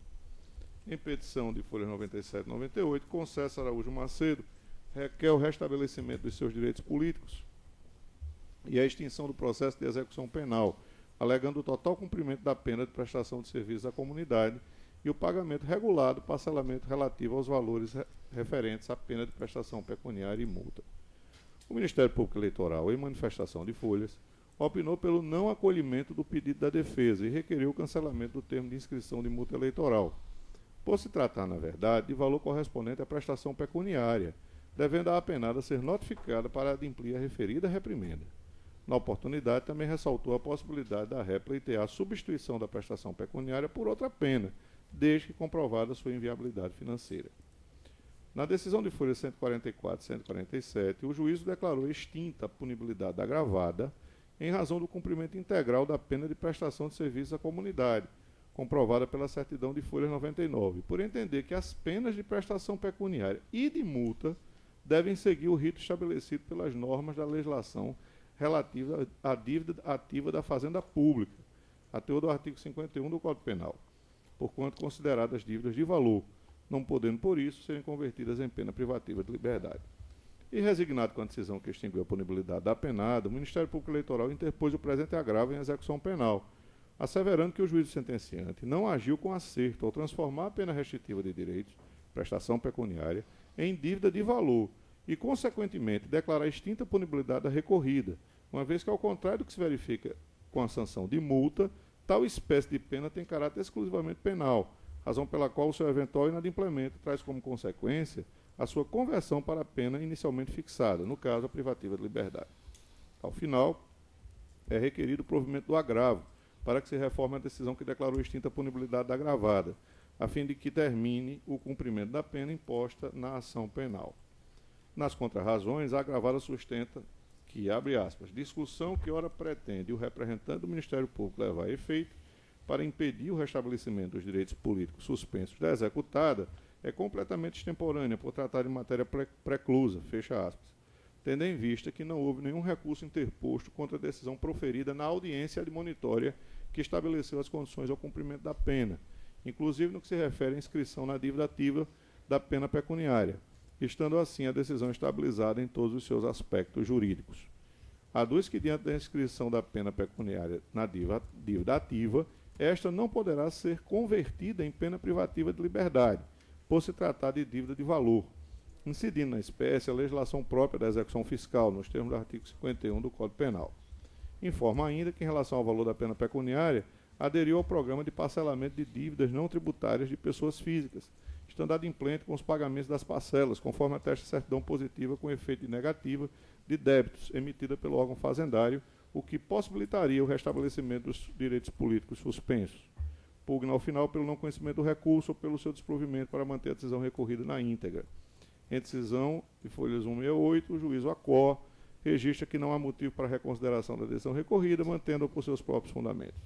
Em petição de folhas 97 e 98, Concessa Araújo Macedo requer o restabelecimento dos seus direitos políticos e a extinção do processo de execução penal, alegando o total cumprimento da pena de prestação de serviço à comunidade e o pagamento regulado do parcelamento relativo aos valores referentes à pena de prestação pecuniária e multa. O Ministério Público Eleitoral, em manifestação de folhas, opinou pelo não acolhimento do pedido da defesa e requeriu o cancelamento do termo de inscrição de multa eleitoral, por se tratar, na verdade, de valor correspondente à prestação pecuniária, devendo a apenada ser notificada para adimplir a referida reprimenda. Na oportunidade, também ressaltou a possibilidade da ré pleitear a substituição da prestação pecuniária por outra pena, desde que comprovada sua inviabilidade financeira. Na decisão de folhas 144 e 147, o juízo declarou extinta a punibilidade da gravada em razão do cumprimento integral da pena de prestação de serviços à comunidade, comprovada pela certidão de folhas 99, por entender que as penas de prestação pecuniária e de multa devem seguir o rito estabelecido pelas normas da legislação relativa à dívida ativa da Fazenda Pública, a teor do artigo 51 do Código Penal, porquanto consideradas dívidas de valor, não podendo, por isso, serem convertidas em pena privativa de liberdade. E resignado com a decisão que extinguiu a punibilidade da apenada, o Ministério Público Eleitoral interpôs o presente agravo em execução penal, asseverando que o juízo sentenciante não agiu com acerto ao transformar a pena restritiva de direitos, prestação pecuniária, em dívida de valor e, consequentemente, declarar extinta a punibilidade da recorrida, uma vez que, ao contrário do que se verifica com a sanção de multa, tal espécie de pena tem caráter exclusivamente penal, razão pela qual o seu eventual inadimplemento traz como consequência a sua conversão para a pena inicialmente fixada, no caso, a privativa de liberdade. Ao final, é requerido o provimento do agravo, para que se reforme a decisão que declarou extinta a punibilidade da agravada, a fim de que termine o cumprimento da pena imposta na ação penal. Nas contrarrazões, a agravada sustenta que, abre aspas, discussão que ora pretende o representante do Ministério Público levar a efeito para impedir o restabelecimento dos direitos políticos suspensos da executada é completamente extemporânea por tratar de matéria preclusa, fecha aspas, tendo em vista que não houve nenhum recurso interposto contra a decisão proferida na audiência admonitória que estabeleceu as condições ao cumprimento da pena, inclusive no que se refere à inscrição na dívida ativa da pena pecuniária, estando assim a decisão estabilizada em todos os seus aspectos jurídicos. Aduz que, diante da inscrição da pena pecuniária na dívida ativa, esta não poderá ser convertida em pena privativa de liberdade, por se tratar de dívida de valor, incidindo na espécie a legislação própria da execução fiscal, nos termos do artigo 51 do Código Penal. Informa ainda que, em relação ao valor da pena pecuniária, aderiu ao programa de parcelamento de dívidas não tributárias de pessoas físicas, estando adimplente com os pagamentos das parcelas, conforme atesta a certidão positiva com efeito de negativa de débitos emitida pelo órgão fazendário, o que possibilitaria o restabelecimento dos direitos políticos suspensos. Pugna ao final pelo não conhecimento do recurso ou pelo seu desprovimento para manter a decisão recorrida na íntegra. Em decisão de folhas 168, o juízo ACOR registra que não há motivo para reconsideração da decisão recorrida, mantendo-a por seus próprios fundamentos.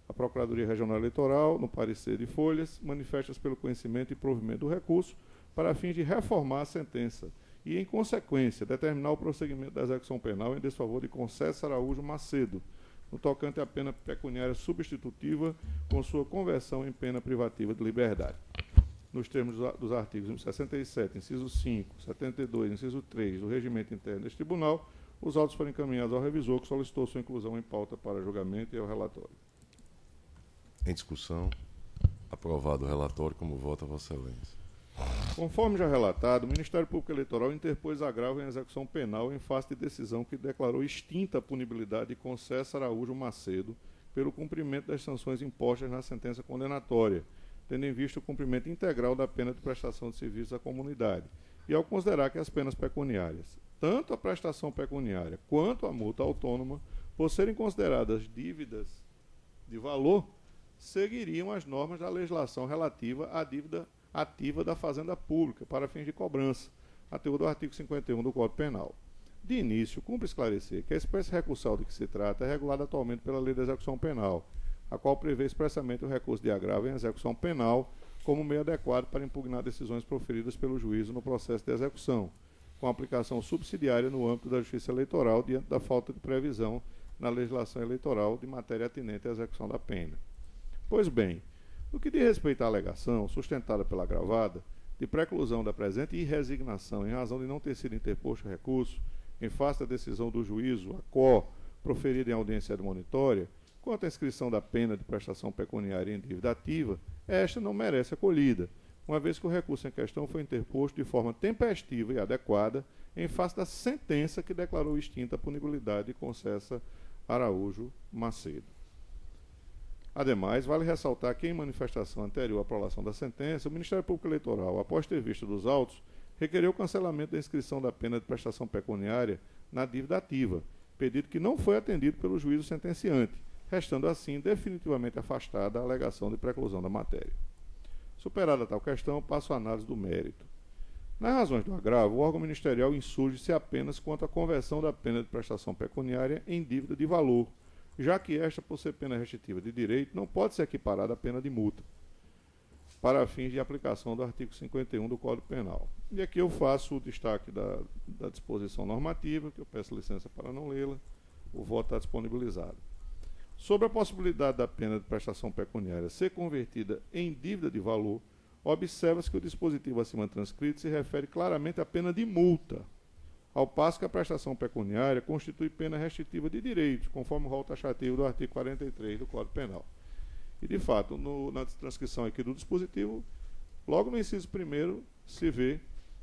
A Procuradoria Regional Eleitoral, no parecer de folhas, manifesta-se pelo conhecimento e provimento do recurso para fins de reformar a sentença e, em consequência, determinar o prosseguimento da execução penal em desfavor de Conceição Araújo Macedo, no tocante à pena pecuniária substitutiva, com sua conversão em pena privativa de liberdade. Nos termos dos artigos 67, inciso 5, 72, inciso 3 do regimento interno deste tribunal, os autos foram encaminhados ao revisor, que solicitou sua inclusão em pauta para julgamento e ao relatório. Em discussão, aprovado o relatório, como vota Vossa Excelência. Conforme já relatado, o Ministério Público Eleitoral interpôs agravo em execução penal em face de decisão que declarou extinta a punibilidade de Conceição Araújo Macedo pelo cumprimento das sanções impostas na sentença condenatória, tendo em vista o cumprimento integral da pena de prestação de serviços à comunidade, e ao considerar que as penas pecuniárias, tanto a prestação pecuniária quanto a multa autônoma, por serem consideradas dívidas de valor, seguiriam as normas da legislação relativa à dívida ativa da Fazenda Pública para fins de cobrança, a teor do artigo 51 do Código Penal. De início, cumpre esclarecer que a espécie recursal de que se trata é regulada atualmente pela Lei da Execução Penal, a qual prevê expressamente o recurso de agravo em execução penal como meio adequado para impugnar decisões proferidas pelo juízo no processo de execução, com aplicação subsidiária no âmbito da Justiça Eleitoral diante da falta de previsão na legislação eleitoral de matéria atinente à execução da pena. Pois bem, no que diz respeito à alegação, sustentada pela agravada, de preclusão da presente irresignação em razão de não ter sido interposto recurso em face da decisão do juízo, a qual, proferida em audiência admonitória, quanto à inscrição da pena de prestação pecuniária em dívida ativa, esta não merece acolhida, uma vez que o recurso em questão foi interposto de forma tempestiva e adequada em face da sentença que declarou extinta a punibilidade de Conceição Araújo Macedo. Ademais, vale ressaltar que, em manifestação anterior à aprovação da sentença, o Ministério Público Eleitoral, após ter visto dos autos, requereu o cancelamento da inscrição da pena de prestação pecuniária na dívida ativa, pedido que não foi atendido pelo juízo sentenciante, restando assim definitivamente afastada a alegação de preclusão da matéria. Superada tal questão, passo à análise do mérito. Nas razões do agravo, o órgão ministerial insurge-se apenas quanto à conversão da pena de prestação pecuniária em dívida de valor, já que esta, por ser pena restritiva de direito, não pode ser equiparada à pena de multa, para fins de aplicação do artigo 51 do Código Penal. E aqui eu faço o destaque da disposição normativa, que eu peço licença para não lê-la, o voto está disponibilizado. Sobre a possibilidade da pena de prestação pecuniária ser convertida em dívida de valor, observa-se que o dispositivo acima transcrito se refere claramente à pena de multa, ao passo que a prestação pecuniária constitui pena restritiva de direitos, conforme o rol taxativo do artigo 43 do Código Penal. E, de fato, na transcrição aqui do dispositivo, logo no inciso 1º, se vê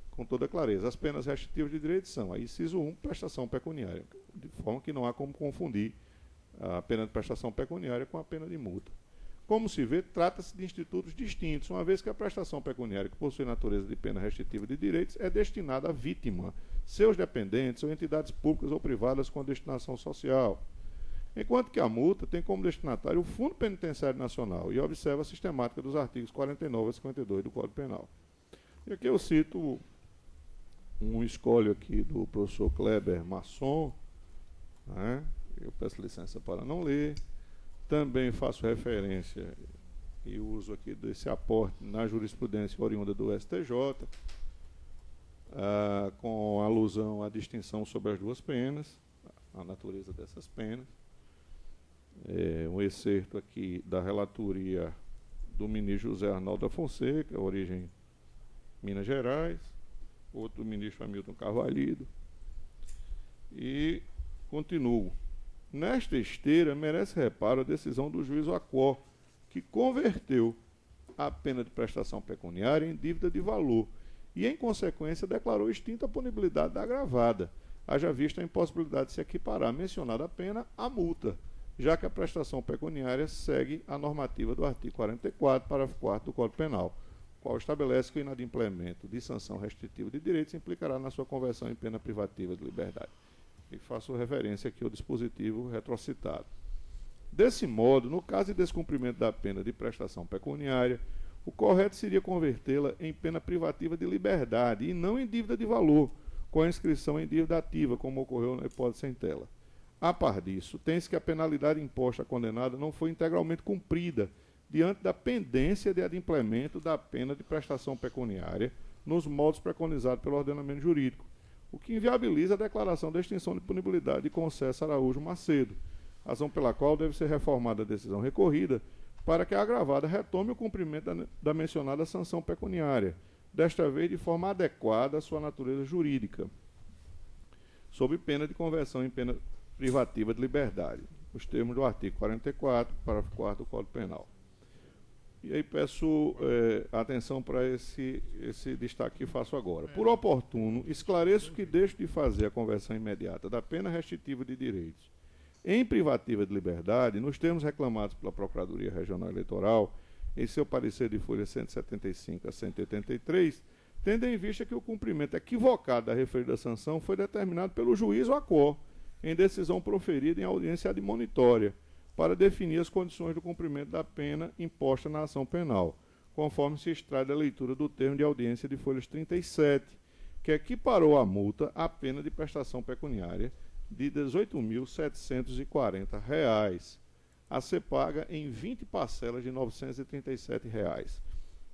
com toda clareza. As penas restritivas de direitos são, aí, inciso 1, prestação pecuniária, de forma que não há como confundir a pena de prestação pecuniária com a pena de multa. Como se vê, trata-se de institutos distintos, uma vez que a prestação pecuniária, que possui natureza de pena restritiva de direitos, é destinada à vítima, seus dependentes ou entidades públicas ou privadas com destinação social, enquanto que a multa tem como destinatário o Fundo Penitenciário Nacional e observa a sistemática dos artigos 49 a 52 do Código Penal. E aqui eu cito um escolho aqui do professor Kleber Masson, né? Eu peço licença para não ler. Também faço referência e uso aqui desse aporte na jurisprudência oriunda do STJ, com alusão à distinção sobre as duas penas, a natureza dessas penas. Um excerto aqui da relatoria do ministro José Arnaldo da Fonseca, origem Minas Gerais, outro do ministro Hamilton Carvalho, e continuo. Nesta esteira, merece reparo a decisão do juiz Acó, que converteu a pena de prestação pecuniária em dívida de valor e, em consequência, declarou extinta a punibilidade da agravada, haja vista a impossibilidade de se equiparar a mencionada pena à multa, já que a prestação pecuniária segue a normativa do artigo 44, parágrafo 4 do Código Penal, qual estabelece que o inadimplemento de sanção restritiva de direitos implicará na sua conversão em pena privativa de liberdade. E faço referência aqui ao dispositivo retrocitado. Desse modo, no caso de descumprimento da pena de prestação pecuniária, o correto seria convertê-la em pena privativa de liberdade e não em dívida de valor, com a inscrição em dívida ativa, como ocorreu na hipótese sem tela. A par disso, tem-se que a penalidade imposta à condenada não foi integralmente cumprida, diante da pendência de adimplemento da pena de prestação pecuniária nos moldes preconizados pelo ordenamento jurídico, o que inviabiliza a declaração da extinção de punibilidade de Conceição Araújo Macedo, razão pela qual deve ser reformada a decisão recorrida para que a agravada retome o cumprimento da mencionada sanção pecuniária, desta vez de forma adequada à sua natureza jurídica, sob pena de conversão em pena privativa de liberdade, os termos do artigo 44, parágrafo 4º do Código Penal. E aí peço atenção para esse destaque que faço agora. Por oportuno, esclareço que deixo de fazer a conversão imediata da pena restritiva de direitos em privativa de liberdade, nos termos reclamados pela Procuradoria Regional Eleitoral, em seu parecer de folha 175 a 183, tendo em vista que o cumprimento equivocado da referida sanção foi determinado pelo juiz ou ACOR, em decisão proferida em audiência admonitória, para definir as condições do cumprimento da pena imposta na ação penal, conforme se extrai da leitura do termo de audiência de folhas 37, que equiparou a multa à pena de prestação pecuniária de R$ 18.740, a ser paga em 20 parcelas de R$ 937.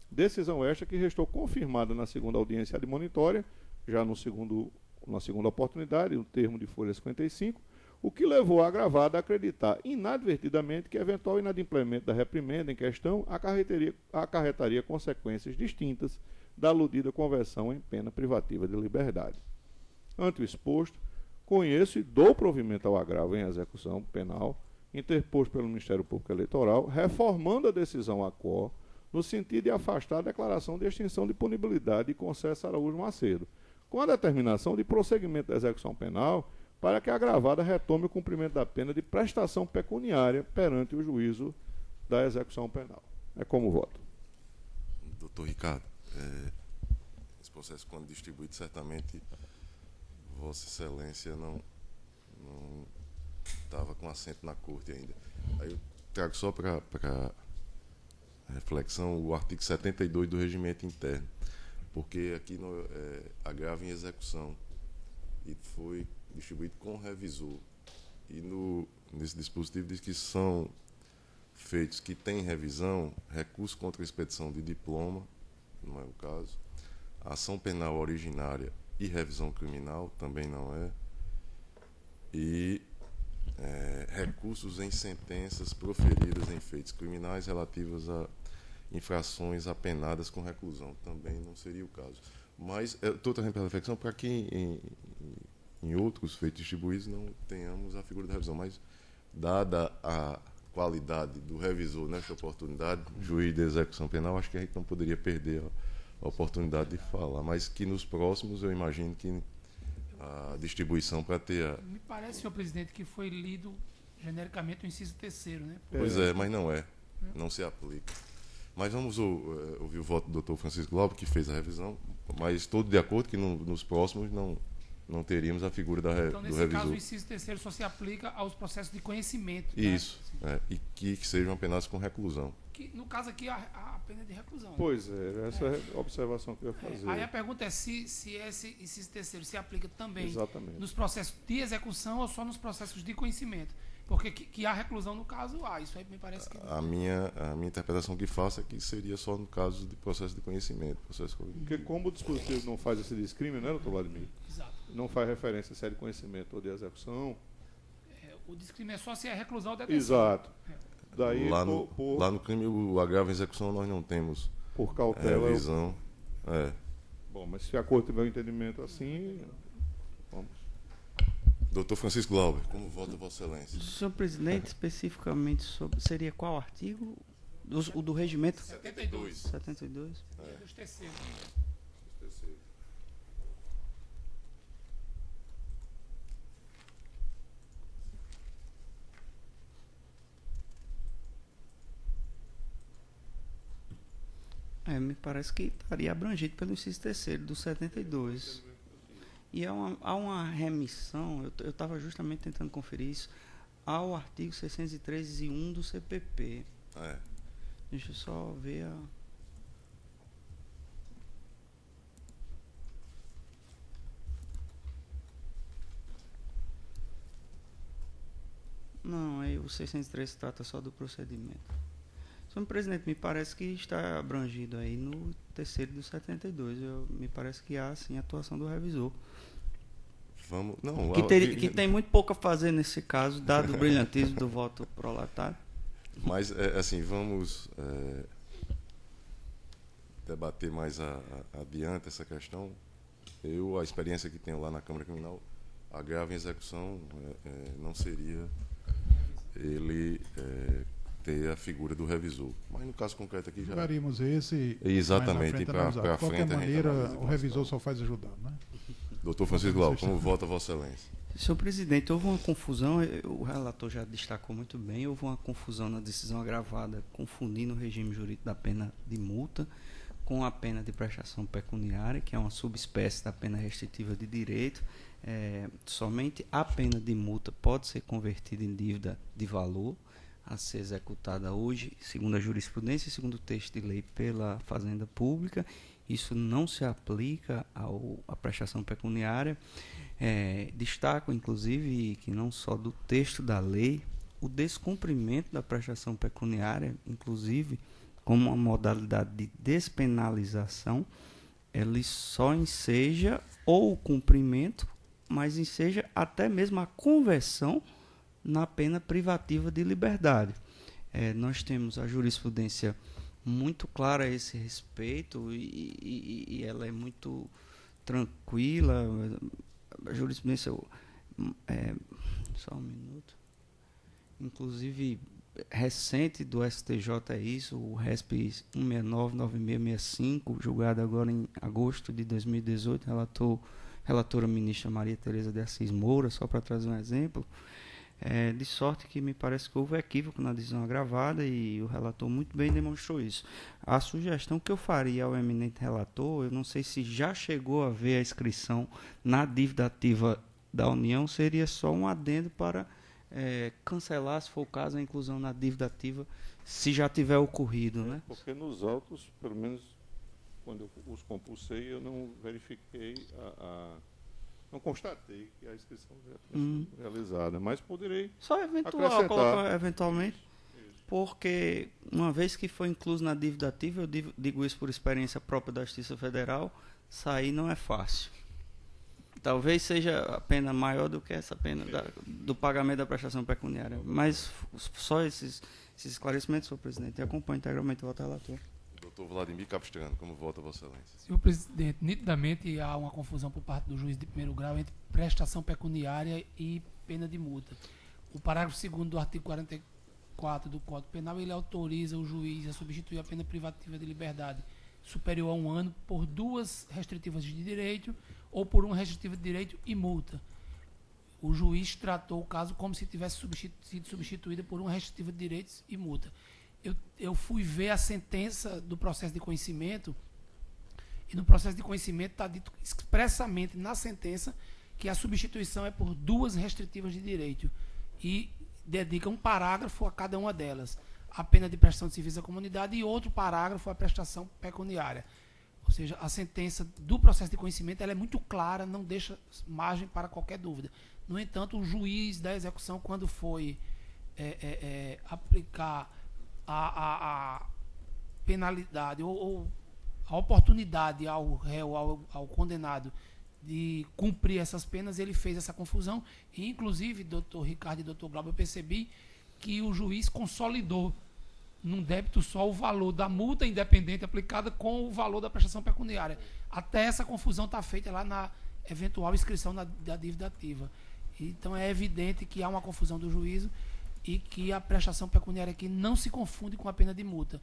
Decisão esta que restou confirmada na segunda audiência admonitória, já na segunda oportunidade, no termo de folha 55, o que levou a agravada a acreditar inadvertidamente que eventual inadimplemento da reprimenda em questão acarretaria consequências distintas da aludida conversão em pena privativa de liberdade. Ante o exposto, conheço e dou provimento ao agravo em execução penal, interposto pelo Ministério Público Eleitoral, reformando a decisão ACOR, no sentido de afastar a declaração de extinção de punibilidade de Conceição Araújo Macedo, com a determinação de prosseguimento da execução penal para que a agravada retome o cumprimento da pena de prestação pecuniária perante o juízo da execução penal. É como voto. Doutor Ricardo, esse processo, quando distribuído, certamente Vossa Excelência não estava com assento na corte ainda. Aí eu trago só para reflexão o artigo 72 do Regimento Interno, porque aqui no agravo em execução e foi distribuído com revisor. E nesse dispositivo diz que são feitos que têm revisão, recurso contra a expedição de diploma, não é o caso, ação penal originária e revisão criminal, também não é, e recursos em sentenças proferidas em feitos criminais relativos a infrações apenadas com reclusão, também não seria o caso. Mas eu estou trazendo para reflexão para que em outros feitos distribuídos não tenhamos a figura da revisão, mas dada a qualidade do revisor nesta oportunidade, juiz de execução penal, acho que a gente não poderia perder a oportunidade de falar, mas que nos próximos eu imagino que a distribuição para ter a... Me parece, senhor presidente, que foi lido genericamente o inciso 3º, né? Pois é, mas não se aplica. Mas vamos ouvir o voto do doutor Francisco Glauber, que fez a revisão, mas estou de acordo que nos próximos não teríamos a figura do revisor. Então, nesse caso, o inciso 3º só se aplica aos processos de conhecimento. Isso, e que sejam apenas com reclusão. Que, no caso aqui, a pena é de reclusão. Pois essa é a observação que eu ia fazer. Aí a pergunta é se esse inciso 3º se aplica também Exatamente. nos processos de execução ou só nos processos de conhecimento. Porque que há reclusão no caso, isso aí me parece que... A minha interpretação que faço é que seria só no caso de processo de conhecimento. Porque como o dispositivo não faz esse discrimínio, né, doutor Vladimir? Exato. Não faz referência se é de conhecimento ou de execução. O discrimínio é só se é reclusão ou detenção. Exato. Daí, lá no crime, o agravo em execução, nós não temos por cautela, revisão. Bom, mas se a corte tiver um entendimento assim, vamos. Doutor Francisco Glauber, como vota Vossa Excelência? Senhor presidente, especificamente seria qual artigo? O do regimento? 72. 72? Dos terceiros. Me parece que estaria abrangido pelo inciso 3º do 72. E há uma remissão, eu estava justamente tentando conferir isso, ao artigo 613(1) do CPP. Deixa eu só ver a... Não, aí o 613 trata só do procedimento. Senhor presidente, me parece que está abrangido aí no 3º do 72. Me parece que há, sim, atuação do revisor. Vamos, não, Que tem muito pouco a fazer nesse caso, dado o brilhantismo do voto prolatário. Mas, assim, vamos debater mais adiante essa questão. A experiência que tenho lá na Câmara Criminal, agravo em execução não seria ele ter a figura do revisor. Mas no caso concreto aqui já... Jogaríamos esse... Exatamente, para frente. De qualquer maneira, o revisor só faz ajudar, né? Doutor Francisco Glauco, como vota Vossa Excelência? Senhor presidente, houve uma confusão, o relator já destacou muito bem, houve uma confusão na decisão agravada, confundindo o regime jurídico da pena de multa com a pena de prestação pecuniária, que é uma subespécie da pena restritiva de direito. Somente a pena de multa pode ser convertida em dívida de valor a ser executada hoje, segundo a jurisprudência e segundo o texto de lei pela Fazenda Pública. Isso não se aplica à prestação pecuniária. Destaco, inclusive, que não só do texto da lei, o descumprimento da prestação pecuniária, inclusive, como uma modalidade de despenalização, ele só enseja ou o cumprimento, mas enseja até mesmo a conversão na pena privativa de liberdade. Nós temos a jurisprudência muito clara a esse respeito e ela é muito tranquila. A jurisprudência... só um minuto. Inclusive, recente do STJ é isso, o RESP 169-9665, julgado agora em agosto de 2018, relatora ministra Maria Tereza de Assis Moura, só para trazer um exemplo. De sorte que me parece que houve equívoco na decisão agravada e o relator muito bem demonstrou isso. A sugestão que eu faria ao eminente relator, eu não sei se já chegou a ver a inscrição na dívida ativa da União, seria só um adendo para cancelar, se for o caso, a inclusão na dívida ativa, se já tiver ocorrido, né? Porque nos autos, pelo menos quando eu os compulsei, eu não verifiquei não constatei que a inscrição já tinha sido realizada, mas poderei só colocar eventualmente, porque uma vez que foi incluso na dívida ativa, eu digo isso por experiência própria da Justiça Federal, sair não é fácil. Talvez seja a pena maior do que essa pena do pagamento da prestação pecuniária, mas só esses esclarecimentos, senhor presidente, e acompanho integralmente o voto relator. Doutor Vladimir Capistrano, como vota Vossa Excelência? Senhor presidente, nitidamente há uma confusão por parte do juiz de primeiro grau entre prestação pecuniária e pena de multa. O parágrafo 2º do artigo 44 do Código Penal, ele autoriza o juiz a substituir a pena privativa de liberdade superior a 1 ano por 2 restritivas de direito ou por 1 restritiva de direito e multa. O juiz tratou o caso como se tivesse sido substituída por 1 restritiva de direitos e multa. Eu fui ver a sentença do processo de conhecimento e no processo de conhecimento está dito expressamente na sentença que a substituição é por 2 restritivas de direito e dedica um parágrafo a cada uma delas. A pena de prestação de serviço à comunidade e outro parágrafo à prestação pecuniária. Ou seja, a sentença do processo de conhecimento ela é muito clara, não deixa margem para qualquer dúvida. No entanto, o juiz da execução, quando foi aplicar a penalidade ou a oportunidade ao réu, ao condenado de cumprir essas penas, ele fez essa confusão e, inclusive, doutor Ricardo e doutor Glauber, eu percebi que o juiz consolidou num débito só o valor da multa independente aplicada com o valor da prestação pecuniária. Até essa confusão está feita lá na eventual inscrição da dívida ativa. Então é evidente que há uma confusão do juízo e que a prestação pecuniária aqui não se confunde com a pena de multa,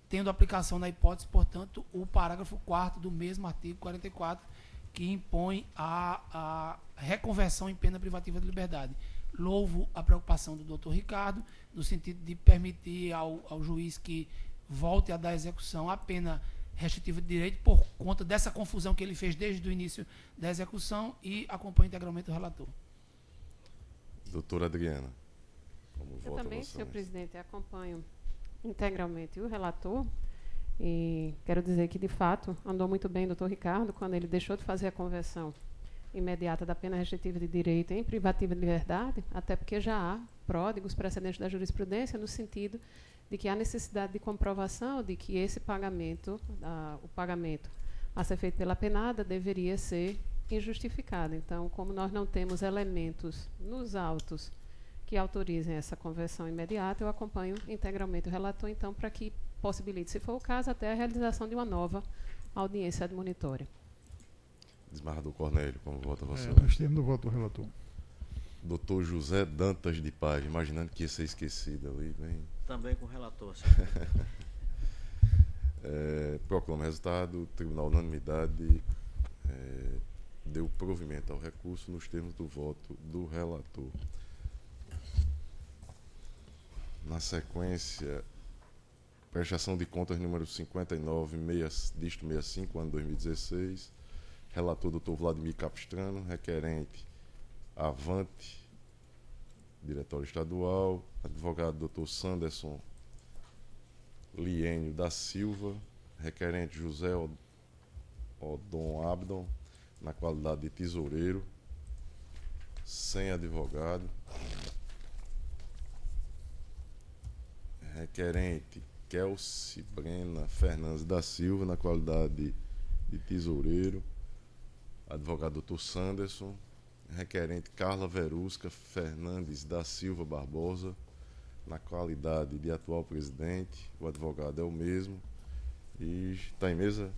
tendo aplicação na hipótese, portanto, o parágrafo 4º do mesmo artigo 44, que impõe a reconversão em pena privativa de liberdade. Louvo a preocupação do doutor Ricardo, no sentido de permitir ao juiz que volte a dar execução à pena restritiva de direito por conta dessa confusão que ele fez desde o início da execução e acompanho integralmente o relator. Doutora Adriana, como Eu vota também, Vossa senhor Excelência? presidente, acompanho integralmente o relator e quero dizer que, de fato, andou muito bem o doutor Ricardo quando ele deixou de fazer a conversão imediata da pena restritiva de direito em privativa de liberdade, até porque já há pródigos precedentes da jurisprudência no sentido de que há necessidade de comprovação de que esse pagamento, o pagamento a ser feito pela penada, deveria ser injustificada. Então, como nós não temos elementos nos autos que autorizem essa conversão imediata, eu acompanho integralmente o relator, então, para que possibilite, se for o caso, até a realização de uma nova audiência admonitória. Desembargador Cornélio, como vota você? Nós temos no voto do relator. Doutor José Dantas de Paiva, imaginando que ia ser esquecido ali, bem... Também com o relator. Proclama o resultado. O Tribunal, unanimidade, deu provimento ao recurso nos termos do voto do relator. Na sequência, prestação de contas número 59, dígito 65, ano 2016. Relator Dr. Vladimir Capistrano, requerente Avante, Diretório Estadual. Advogado Dr. Sanderson Liênio da Silva, requerente José Odon Abdon, na qualidade de tesoureiro, sem advogado. Requerente Kelci Brena Fernandes da Silva, na qualidade de tesoureiro. Advogado Dr. Sanderson. Requerente Carla Verusca Fernandes da Silva Barbosa, na qualidade de atual presidente. O advogado é o mesmo. E está em mesa?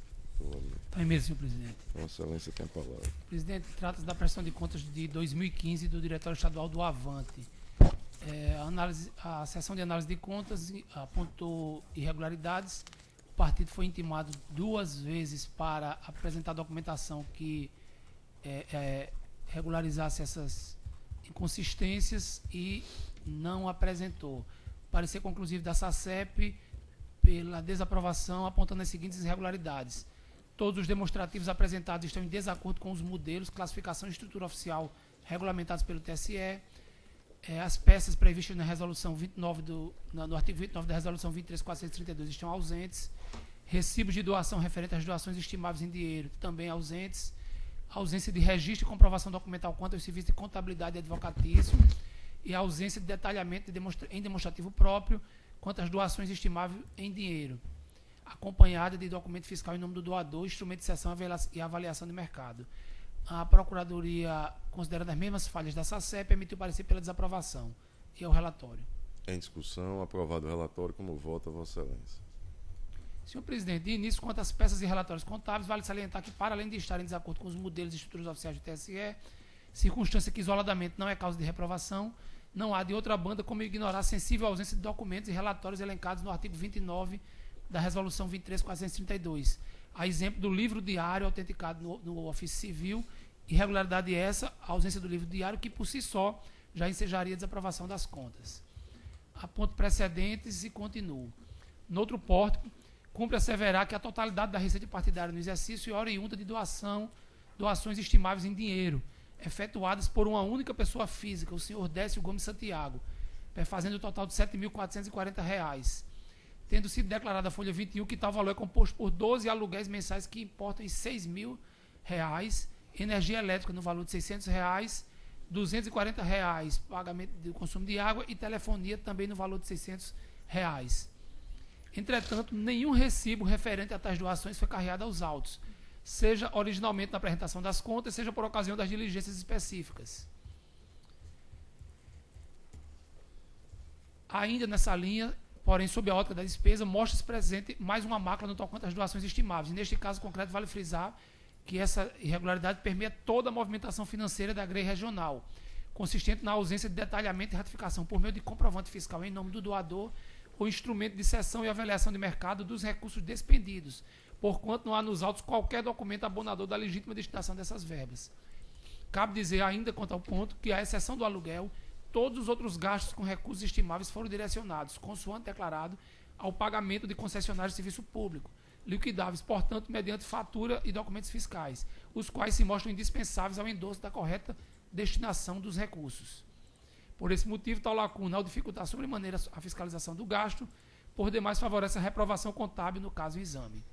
Está em mesa, senhor presidente. Vossa Excelência tem a palavra. Presidente, trata-se da prestação de contas de 2015 do Diretório Estadual do Avante. A sessão de análise de contas apontou irregularidades. O partido foi intimado 2 vezes para apresentar documentação que regularizasse essas inconsistências e não apresentou. Parecer conclusivo da SACEP pela desaprovação, apontando as seguintes irregularidades. Todos os demonstrativos apresentados estão em desacordo com os modelos, classificação e estrutura oficial regulamentados pelo TSE. As peças previstas na resolução 29 no artigo 29 da resolução 23.432 estão ausentes. Recibos de doação referentes às doações estimáveis em dinheiro também ausentes. Ausência de registro e comprovação documental quanto aos serviços de contabilidade e advocatício, e a ausência de detalhamento em demonstrativo próprio quanto às doações estimáveis em dinheiro, acompanhada de documento fiscal em nome do doador, instrumento de cessão e avaliação de mercado. A Procuradoria, considerando as mesmas falhas da SACEP, emitiu parecer pela desaprovação. E é o relatório. Em discussão, aprovado o relatório, como vota Vossa Excelência? Senhor presidente, de início, quanto às peças e relatórios contábeis, vale salientar que, para além de estarem em desacordo com os modelos e estruturas oficiais do TSE, circunstância que isoladamente não é causa de reprovação, não há de outra banda como ignorar a sensível ausência de documentos e relatórios elencados no artigo 29 da resolução 23.432. A exemplo do livro diário autenticado no ofício civil, irregularidade essa, a ausência do livro diário, que por si só já ensejaria a desaprovação das contas. Aponto precedentes e continuo. No outro pórtico, cumpre asseverar que a totalidade da receita partidária no exercício é oriunda de doações estimáveis em dinheiro, efetuadas por uma única pessoa física, o senhor Décio Gomes Santiago, fazendo o total de R$ 7.440, tendo sido declarada a folha 21 que tal valor é composto por 12 aluguéis mensais que importam em R$ 6.000, energia elétrica no valor de R$ 600, R$ 240 pagamento do consumo de água e telefonia também no valor de R$ 600. Entretanto, nenhum recibo referente a tais doações foi carreado aos autos, seja originalmente na apresentação das contas, seja por ocasião das diligências específicas. Ainda nessa linha, porém, sob a ótica da despesa, mostra-se presente mais uma mácula no tocante às doações estimáveis. E neste caso concreto, vale frisar que essa irregularidade permeia toda a movimentação financeira da GREI regional, consistente na ausência de detalhamento e ratificação por meio de comprovante fiscal em nome do doador ou instrumento de cessão e avaliação de mercado dos recursos despendidos, porquanto não há nos autos qualquer documento abonador da legítima destinação dessas verbas. Cabe dizer ainda, quanto ao ponto, que, à exceção do aluguel, todos os outros gastos com recursos estimáveis foram direcionados, consoante declarado, ao pagamento de concessionários de serviço público, liquidáveis, portanto, mediante fatura e documentos fiscais, os quais se mostram indispensáveis ao endosso da correta destinação dos recursos. Por esse motivo, tal lacuna, ao dificultar sobremaneira a fiscalização do gasto, por demais favorece a reprovação contábil no caso em exame.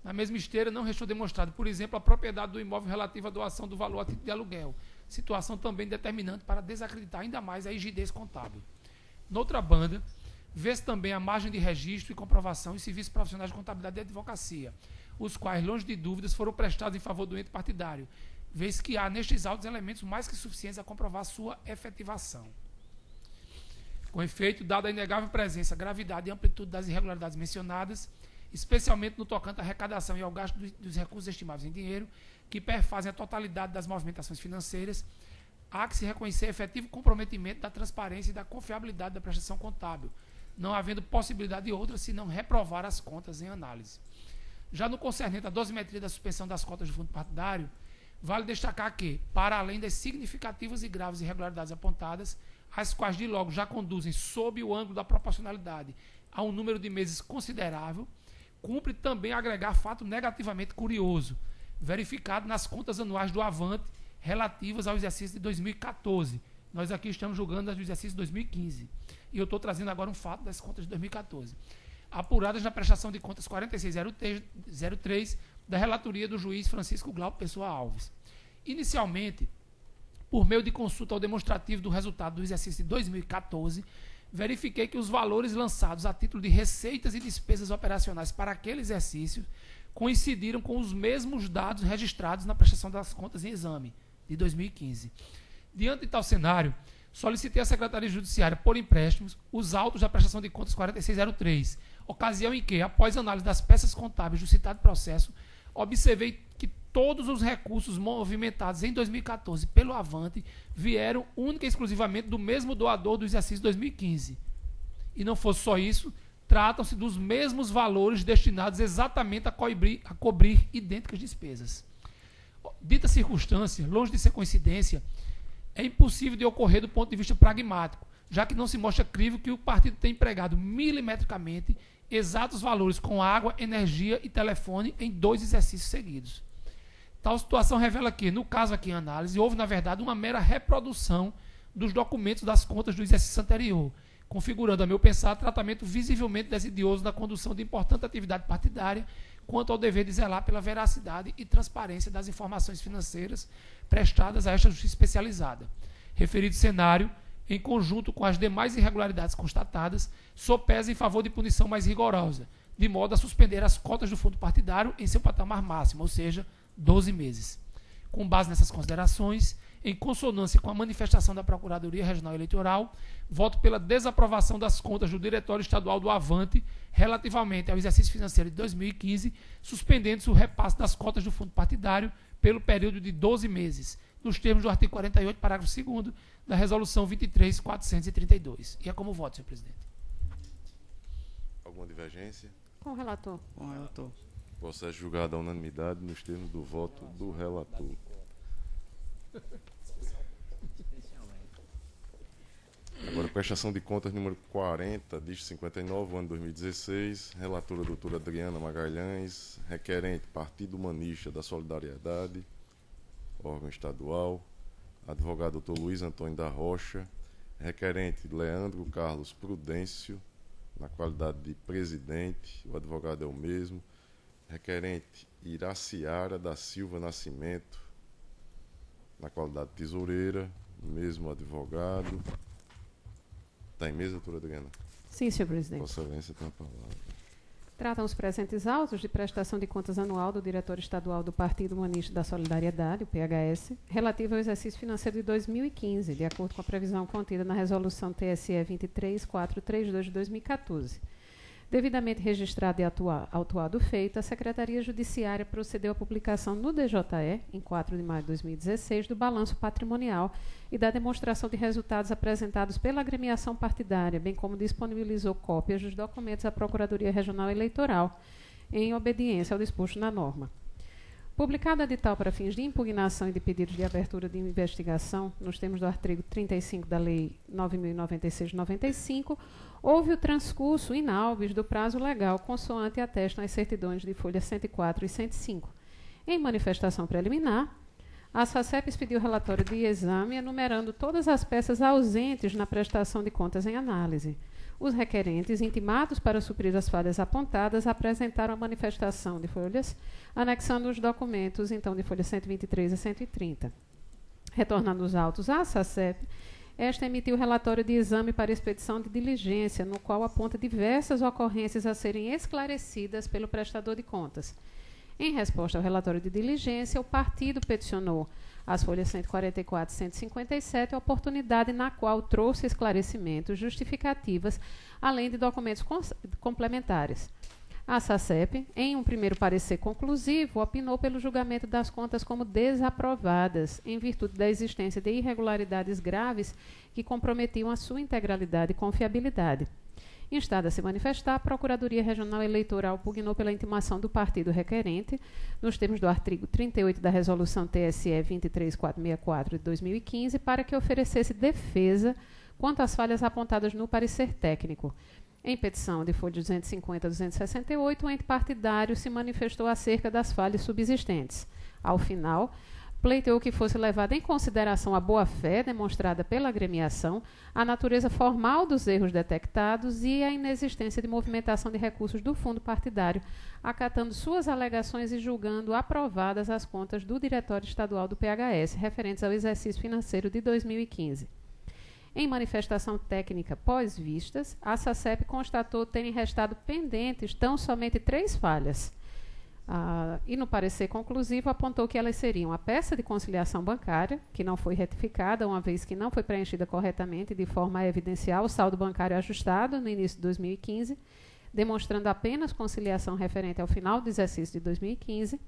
Na mesma esteira, não restou demonstrado, por exemplo, a propriedade do imóvel relativa à doação do valor a título de aluguel, situação também determinante para desacreditar ainda mais a rigidez contábil. Noutra banda, vê-se também a margem de registro e comprovação em serviços profissionais de contabilidade e advocacia, os quais, longe de dúvidas, foram prestados em favor do ente partidário, vez que há nestes autos elementos mais que suficientes a comprovar sua efetivação. Com efeito, dada a inegável presença, gravidade e amplitude das irregularidades mencionadas, especialmente no tocante à arrecadação e ao gasto dos recursos estimados em dinheiro, que perfazem a totalidade das movimentações financeiras, há que se reconhecer efetivo comprometimento da transparência e da confiabilidade da prestação contábil, não havendo possibilidade de outra senão reprovar as contas em análise. Já no concernente à dosimetria da suspensão das cotas do fundo partidário, vale destacar que, para além das significativas e graves irregularidades apontadas, as quais de logo já conduzem, sob o ângulo da proporcionalidade, a um número de meses considerável, cumpre também agregar fato negativamente curioso, verificado nas contas anuais do Avante, relativas ao exercício de 2014. Nós aqui estamos julgando as do exercício de 2015. E eu estou trazendo agora um fato das contas de 2014. Apuradas na prestação de contas 4603 da relatoria do juiz Francisco Glauco Pessoa Alves. Inicialmente, por meio de consulta ao demonstrativo do resultado do exercício de 2014, verifiquei que os valores lançados a título de receitas e despesas operacionais para aquele exercício coincidiram com os mesmos dados registrados na prestação das contas em exame de 2015. Diante de tal cenário, solicitei à Secretaria Judiciária, por empréstimos, os autos da prestação de contas 4603, ocasião em que, após análise das peças contábeis do citado processo, observei que todos os recursos movimentados em 2014 pelo Avante vieram única e exclusivamente do mesmo doador do exercício 2015. E não fosse só isso, tratam-se dos mesmos valores destinados exatamente a cobrir idênticas despesas. Dita circunstância, longe de ser coincidência, é impossível de ocorrer do ponto de vista pragmático, já que não se mostra crível que o partido tenha empregado milimetricamente exatos valores com água, energia e telefone em 2 exercícios seguidos. Tal situação revela que, no caso aqui em análise, houve, na verdade, uma mera reprodução dos documentos das contas do exercício anterior, configurando, a meu pensar, tratamento visivelmente desidioso na condução de importante atividade partidária quanto ao dever de zelar pela veracidade e transparência das informações financeiras prestadas a esta justiça especializada. Referido cenário, em conjunto com as demais irregularidades constatadas, sopesa em favor de punição mais rigorosa, de modo a suspender as cotas do fundo partidário em seu patamar máximo, ou seja, 12 meses. Com base nessas considerações, em consonância com a manifestação da Procuradoria Regional Eleitoral, voto pela desaprovação das contas do Diretório Estadual do Avante relativamente ao exercício financeiro de 2015, suspendendo-se o repasse das cotas do fundo partidário pelo período de 12 meses, nos termos do artigo 48, parágrafo 2º da Resolução 23.432. E é como voto, senhor presidente. Alguma divergência? Com o relator. Com o relator. Processo julgado à unanimidade nos termos do voto do relator. Agora, prestação de contas número 40, dígito 59, ano 2016, relatora doutora Adriana Magalhães, requerente Partido Humanista da Solidariedade, órgão estadual, advogado doutor Luiz Antônio da Rocha, requerente Leandro Carlos Prudêncio, na qualidade de presidente, o advogado é o mesmo, requerente Iraciara da Silva Nascimento, na qualidade de tesoureira, mesmo advogado. Está em mesa, doutora Adriana? Sim, senhor presidente. Vossa Excelência tem a palavra. Tratam os presentes autos de prestação de contas anual do Diretor Estadual do Partido Humanista da Solidariedade, o PHS, relativo ao exercício financeiro de 2015, de acordo com a previsão contida na Resolução TSE 23432 de 2014. Devidamente registrado e autuado o feito, a Secretaria Judiciária procedeu à publicação no DJE, em 4 de maio de 2016, do balanço patrimonial e da demonstração de resultados apresentados pela agremiação partidária, bem como disponibilizou cópias dos documentos à Procuradoria Regional Eleitoral, em obediência ao disposto na norma. Publicado edital para fins de impugnação e de pedidos de abertura de investigação, nos termos do artigo 35 da Lei 9.096 de 95, houve o transcurso in albis do prazo legal, consoante atestam as certidões de folha 104 e 105. Em manifestação preliminar, a SACEP expediu relatório de exame enumerando todas as peças ausentes na prestação de contas em análise. Os requerentes, intimados para suprir as falhas apontadas, apresentaram a manifestação de folhas, anexando os documentos, então, de folhas 123 a 130. Retornando os autos à SACEP, esta emitiu o relatório de exame para expedição de diligência, no qual aponta diversas ocorrências a serem esclarecidas pelo prestador de contas. Em resposta ao relatório de diligência, o partido peticionou as folhas 144 e 157 a oportunidade na qual trouxe esclarecimentos, justificativas, além de documentos complementares. A SACEP, em um primeiro parecer conclusivo, opinou pelo julgamento das contas como desaprovadas, em virtude da existência de irregularidades graves que comprometiam a sua integralidade e confiabilidade. Instada a se manifestar, a Procuradoria Regional Eleitoral pugnou pela intimação do partido requerente, nos termos do artigo 38 da Resolução TSE 23464 de 2015, para que oferecesse defesa quanto às falhas apontadas no parecer técnico. Em petição de folha 250 a 268, o ente partidário se manifestou acerca das falhas subsistentes. Ao final, pleiteou que fosse levada em consideração a boa-fé demonstrada pela agremiação, a natureza formal dos erros detectados e a inexistência de movimentação de recursos do fundo partidário, acatando suas alegações e julgando aprovadas as contas do Diretório Estadual do PHS, referentes ao exercício financeiro de 2015. Em manifestação técnica pós-vistas, a SACEP constatou terem restado pendentes tão somente 3 falhas. E no parecer conclusivo apontou que elas seriam a peça de conciliação bancária, que não foi retificada, uma vez que não foi preenchida corretamente de forma a evidenciar o saldo bancário ajustado no início de 2015, demonstrando apenas conciliação referente ao final do exercício de 2015.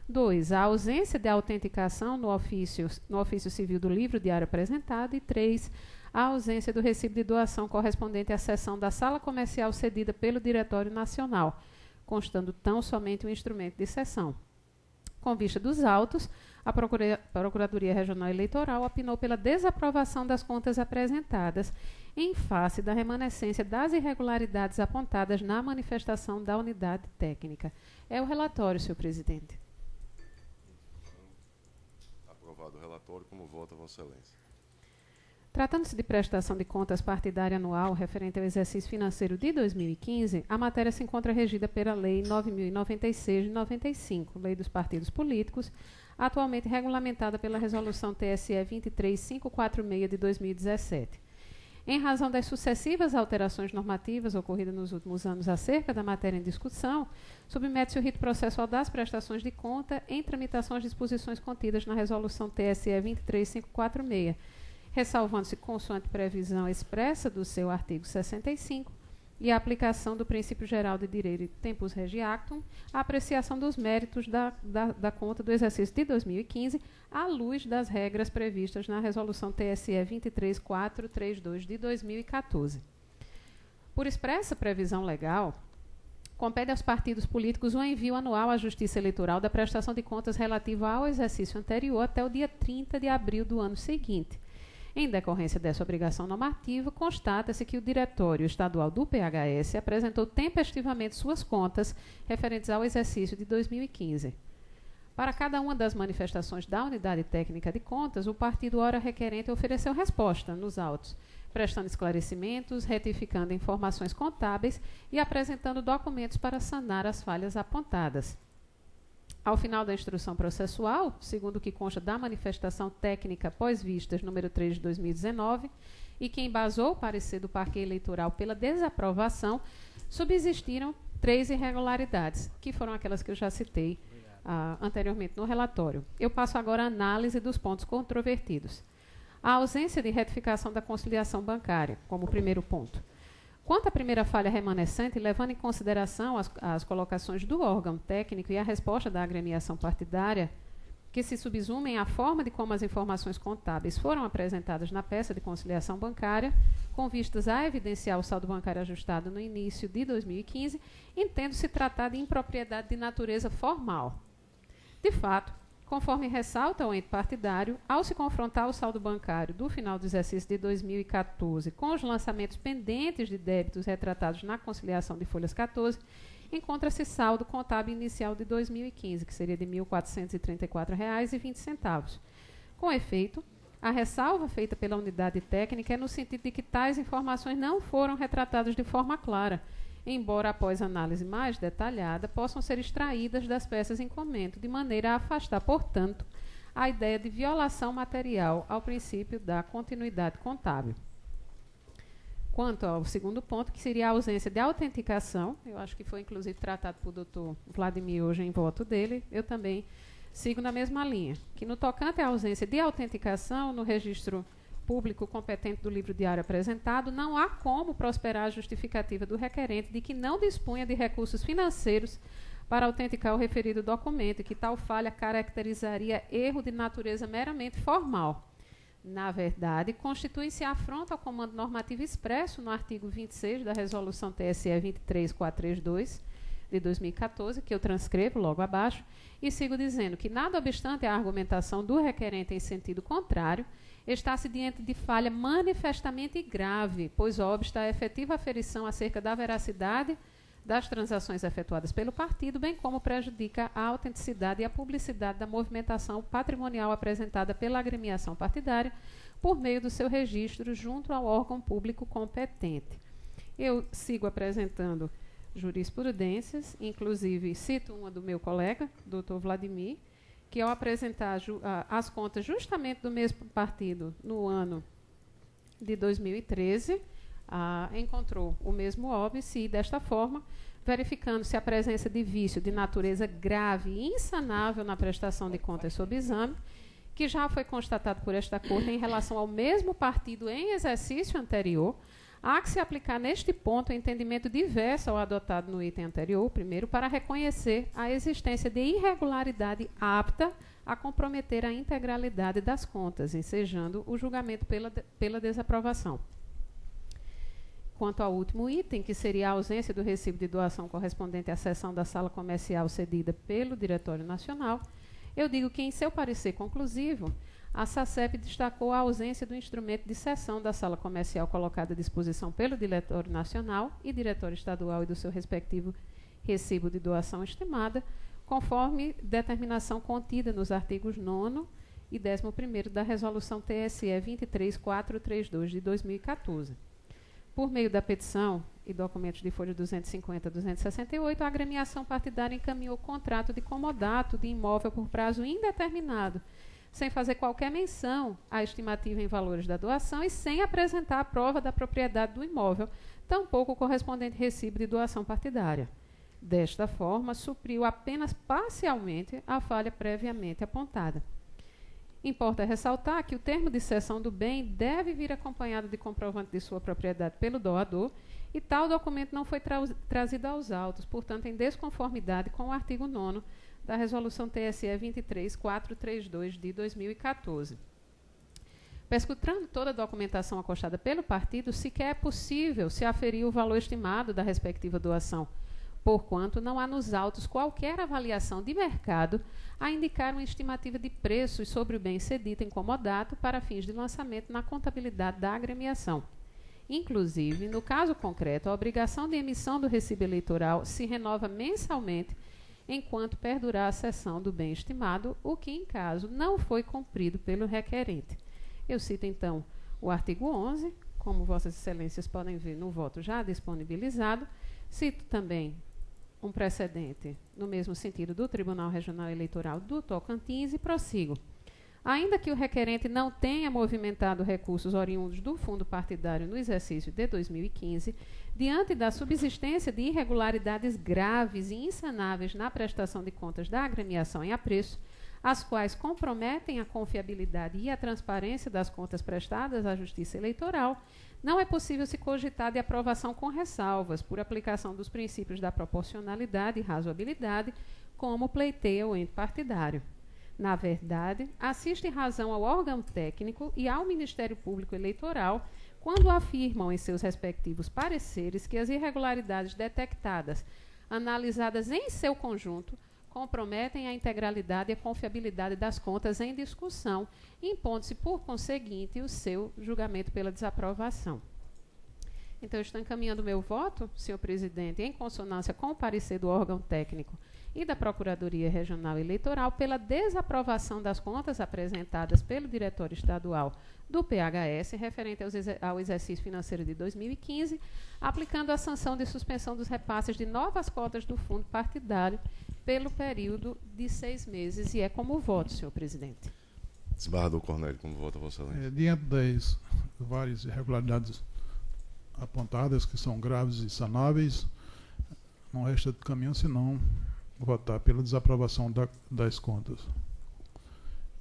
2. A ausência de autenticação no ofício civil do livro diário apresentado. E 3. A ausência do recibo de doação correspondente à cessão da sala comercial cedida pelo Diretório Nacional, constando tão somente o instrumento de cessão. Com vista dos autos, a Procuradoria Regional Eleitoral opinou pela desaprovação das contas apresentadas, em face da remanescência das irregularidades apontadas na manifestação da unidade técnica. É o relatório, senhor presidente. Aprovado o relatório, como vota Vossa Excelência. Tratando-se de prestação de contas partidária anual referente ao exercício financeiro de 2015, a matéria se encontra regida pela Lei 9.096 de 95, Lei dos Partidos Políticos, atualmente regulamentada pela Resolução TSE 23546 de 2017. Em razão das sucessivas alterações normativas ocorridas nos últimos anos acerca da matéria em discussão, submete-se o rito processual das prestações de conta em tramitação às disposições contidas na Resolução TSE 23546, ressalvando-se consoante previsão expressa do seu artigo 65 e a aplicação do princípio geral de direito tempus regi actum, a apreciação dos méritos da conta do exercício de 2015 à luz das regras previstas na Resolução TSE 23432 de 2014. Por expressa previsão legal, compete aos partidos políticos o envio anual à Justiça Eleitoral da prestação de contas relativa ao exercício anterior até o dia 30 de abril do ano seguinte. Em decorrência dessa obrigação normativa, constata-se que o Diretório Estadual do PHS apresentou tempestivamente suas contas referentes ao exercício de 2015. Para cada uma das manifestações da Unidade Técnica de Contas, o partido ora requerente ofereceu resposta nos autos, prestando esclarecimentos, retificando informações contábeis e apresentando documentos para sanar as falhas apontadas. Ao final da instrução processual, segundo o que consta da manifestação técnica pós-vistas número 3 de 2019, e que embasou o parecer do Parquê Eleitoral pela desaprovação, subsistiram 3 irregularidades, que foram aquelas que eu já citei anteriormente no relatório. Eu passo agora a análise dos pontos controvertidos. A ausência de retificação da conciliação bancária, como primeiro ponto. Quanto à primeira falha remanescente, levando em consideração as colocações do órgão técnico e a resposta da agremiação partidária, que se subsumem à forma de como as informações contábeis foram apresentadas na peça de conciliação bancária, com vistas a evidenciar o saldo bancário ajustado no início de 2015, entendo-se tratar de impropriedade de natureza formal. De fato, conforme ressalta o ente partidário, ao se confrontar o saldo bancário do final do exercício de 2014 com os lançamentos pendentes de débitos retratados na conciliação de folhas 14, encontra-se saldo contábil inicial de 2015, que seria de R$ 1.434,20. Com efeito, a ressalva feita pela unidade técnica é no sentido de que tais informações não foram retratadas de forma clara, embora após análise mais detalhada possam ser extraídas das peças em comento, de maneira a afastar, portanto, a ideia de violação material ao princípio da continuidade contábil. Quanto ao segundo ponto, que seria a ausência de autenticação, eu acho que foi inclusive tratado por Dr. Vladimir hoje em voto dele, eu também sigo na mesma linha, que no tocante à ausência de autenticação no registro público competente do livro diário apresentado, não há como prosperar a justificativa do requerente de que não dispunha de recursos financeiros para autenticar o referido documento, e que tal falha caracterizaria erro de natureza meramente formal. Na verdade, constitui-se afronta ao comando normativo expresso no artigo 26 da Resolução TSE 23432, de 2014, que eu transcrevo logo abaixo, e sigo dizendo que, nada obstante a argumentação do requerente em sentido contrário, está-se diante de falha manifestamente grave, pois obsta a efetiva aferição acerca da veracidade das transações efetuadas pelo partido, bem como prejudica a autenticidade e a publicidade da movimentação patrimonial apresentada pela agremiação partidária por meio do seu registro junto ao órgão público competente. Eu sigo apresentando jurisprudências, inclusive cito uma do meu colega, Dr. Vladimir, que ao apresentar as contas justamente do mesmo partido no ano de 2013, encontrou o mesmo óbice e, desta forma, verificando-se a presença de vício de natureza grave e insanável na prestação de contas sob exame, que já foi constatado por esta Corte em relação ao mesmo partido em exercício anterior, há que se aplicar neste ponto o entendimento diverso ao adotado no item anterior, primeiro, para reconhecer a existência de irregularidade apta a comprometer a integralidade das contas, ensejando o julgamento pela desaprovação. Quanto ao último item, que seria a ausência do recibo de doação correspondente à cessão da sala comercial cedida pelo Diretório Nacional, eu digo que, em seu parecer conclusivo, a SACEP destacou a ausência do instrumento de cessão da sala comercial colocada à disposição pelo Diretório Nacional e Diretório Estadual e do seu respectivo recibo de doação estimada, conforme determinação contida nos artigos 9º e 11º da Resolução TSE 23432 de 2014. Por meio da petição e documentos de folha 250 a 268, a agremiação partidária encaminhou contrato de comodato de imóvel por prazo indeterminado, sem fazer qualquer menção à estimativa em valores da doação e sem apresentar a prova da propriedade do imóvel, tampouco o correspondente recibo de doação partidária. Desta forma, supriu apenas parcialmente a falha previamente apontada. Importa ressaltar que o termo de cessão do bem deve vir acompanhado de comprovante de sua propriedade pelo doador, e tal documento não foi trazido aos autos, portanto, em desconformidade com o artigo 9º da Resolução TSE 23432 de 2014. Perscrutando toda a documentação acostada pelo partido, sequer é possível se aferir o valor estimado da respectiva doação, porquanto não há nos autos qualquer avaliação de mercado a indicar uma estimativa de preços sobre o bem cedido em comodato para fins de lançamento na contabilidade da agremiação. Inclusive, no caso concreto, a obrigação de emissão do recibo eleitoral se renova mensalmente enquanto perdurar a cessão do bem estimado, o que, em caso, não foi cumprido pelo requerente. Eu cito, então, o artigo 11, como Vossas Excelências podem ver no voto já disponibilizado. Cito também um precedente no mesmo sentido do Tribunal Regional Eleitoral do Tocantins e prossigo. Ainda que o requerente não tenha movimentado recursos oriundos do fundo partidário no exercício de 2015, diante da subsistência de irregularidades graves e insanáveis na prestação de contas da agremiação em apreço, as quais comprometem a confiabilidade e a transparência das contas prestadas à Justiça Eleitoral, não é possível se cogitar de aprovação com ressalvas, por aplicação dos princípios da proporcionalidade e razoabilidade, como pleiteia o ente partidário. Na verdade, assiste razão ao órgão técnico e ao Ministério Público Eleitoral quando afirmam em seus respectivos pareceres que as irregularidades detectadas, analisadas em seu conjunto, comprometem a integralidade e a confiabilidade das contas em discussão, impondo-se, por conseguinte, o seu julgamento pela desaprovação. Então, eu estou encaminhando o meu voto, senhor presidente, em consonância com o parecer do órgão técnico e da Procuradoria Regional Eleitoral pela desaprovação das contas apresentadas pelo Diretório Estadual do PHS, referente ao exercício financeiro de 2015, aplicando a sanção de suspensão dos repasses de novas cotas do fundo partidário pelo período de 6 meses. E é como voto, senhor presidente. Desembargador Cornélio, como vota Vossa Excelência? Diante das várias irregularidades apontadas, que são graves e sanáveis, não resta de caminho senão votar pela desaprovação das contas.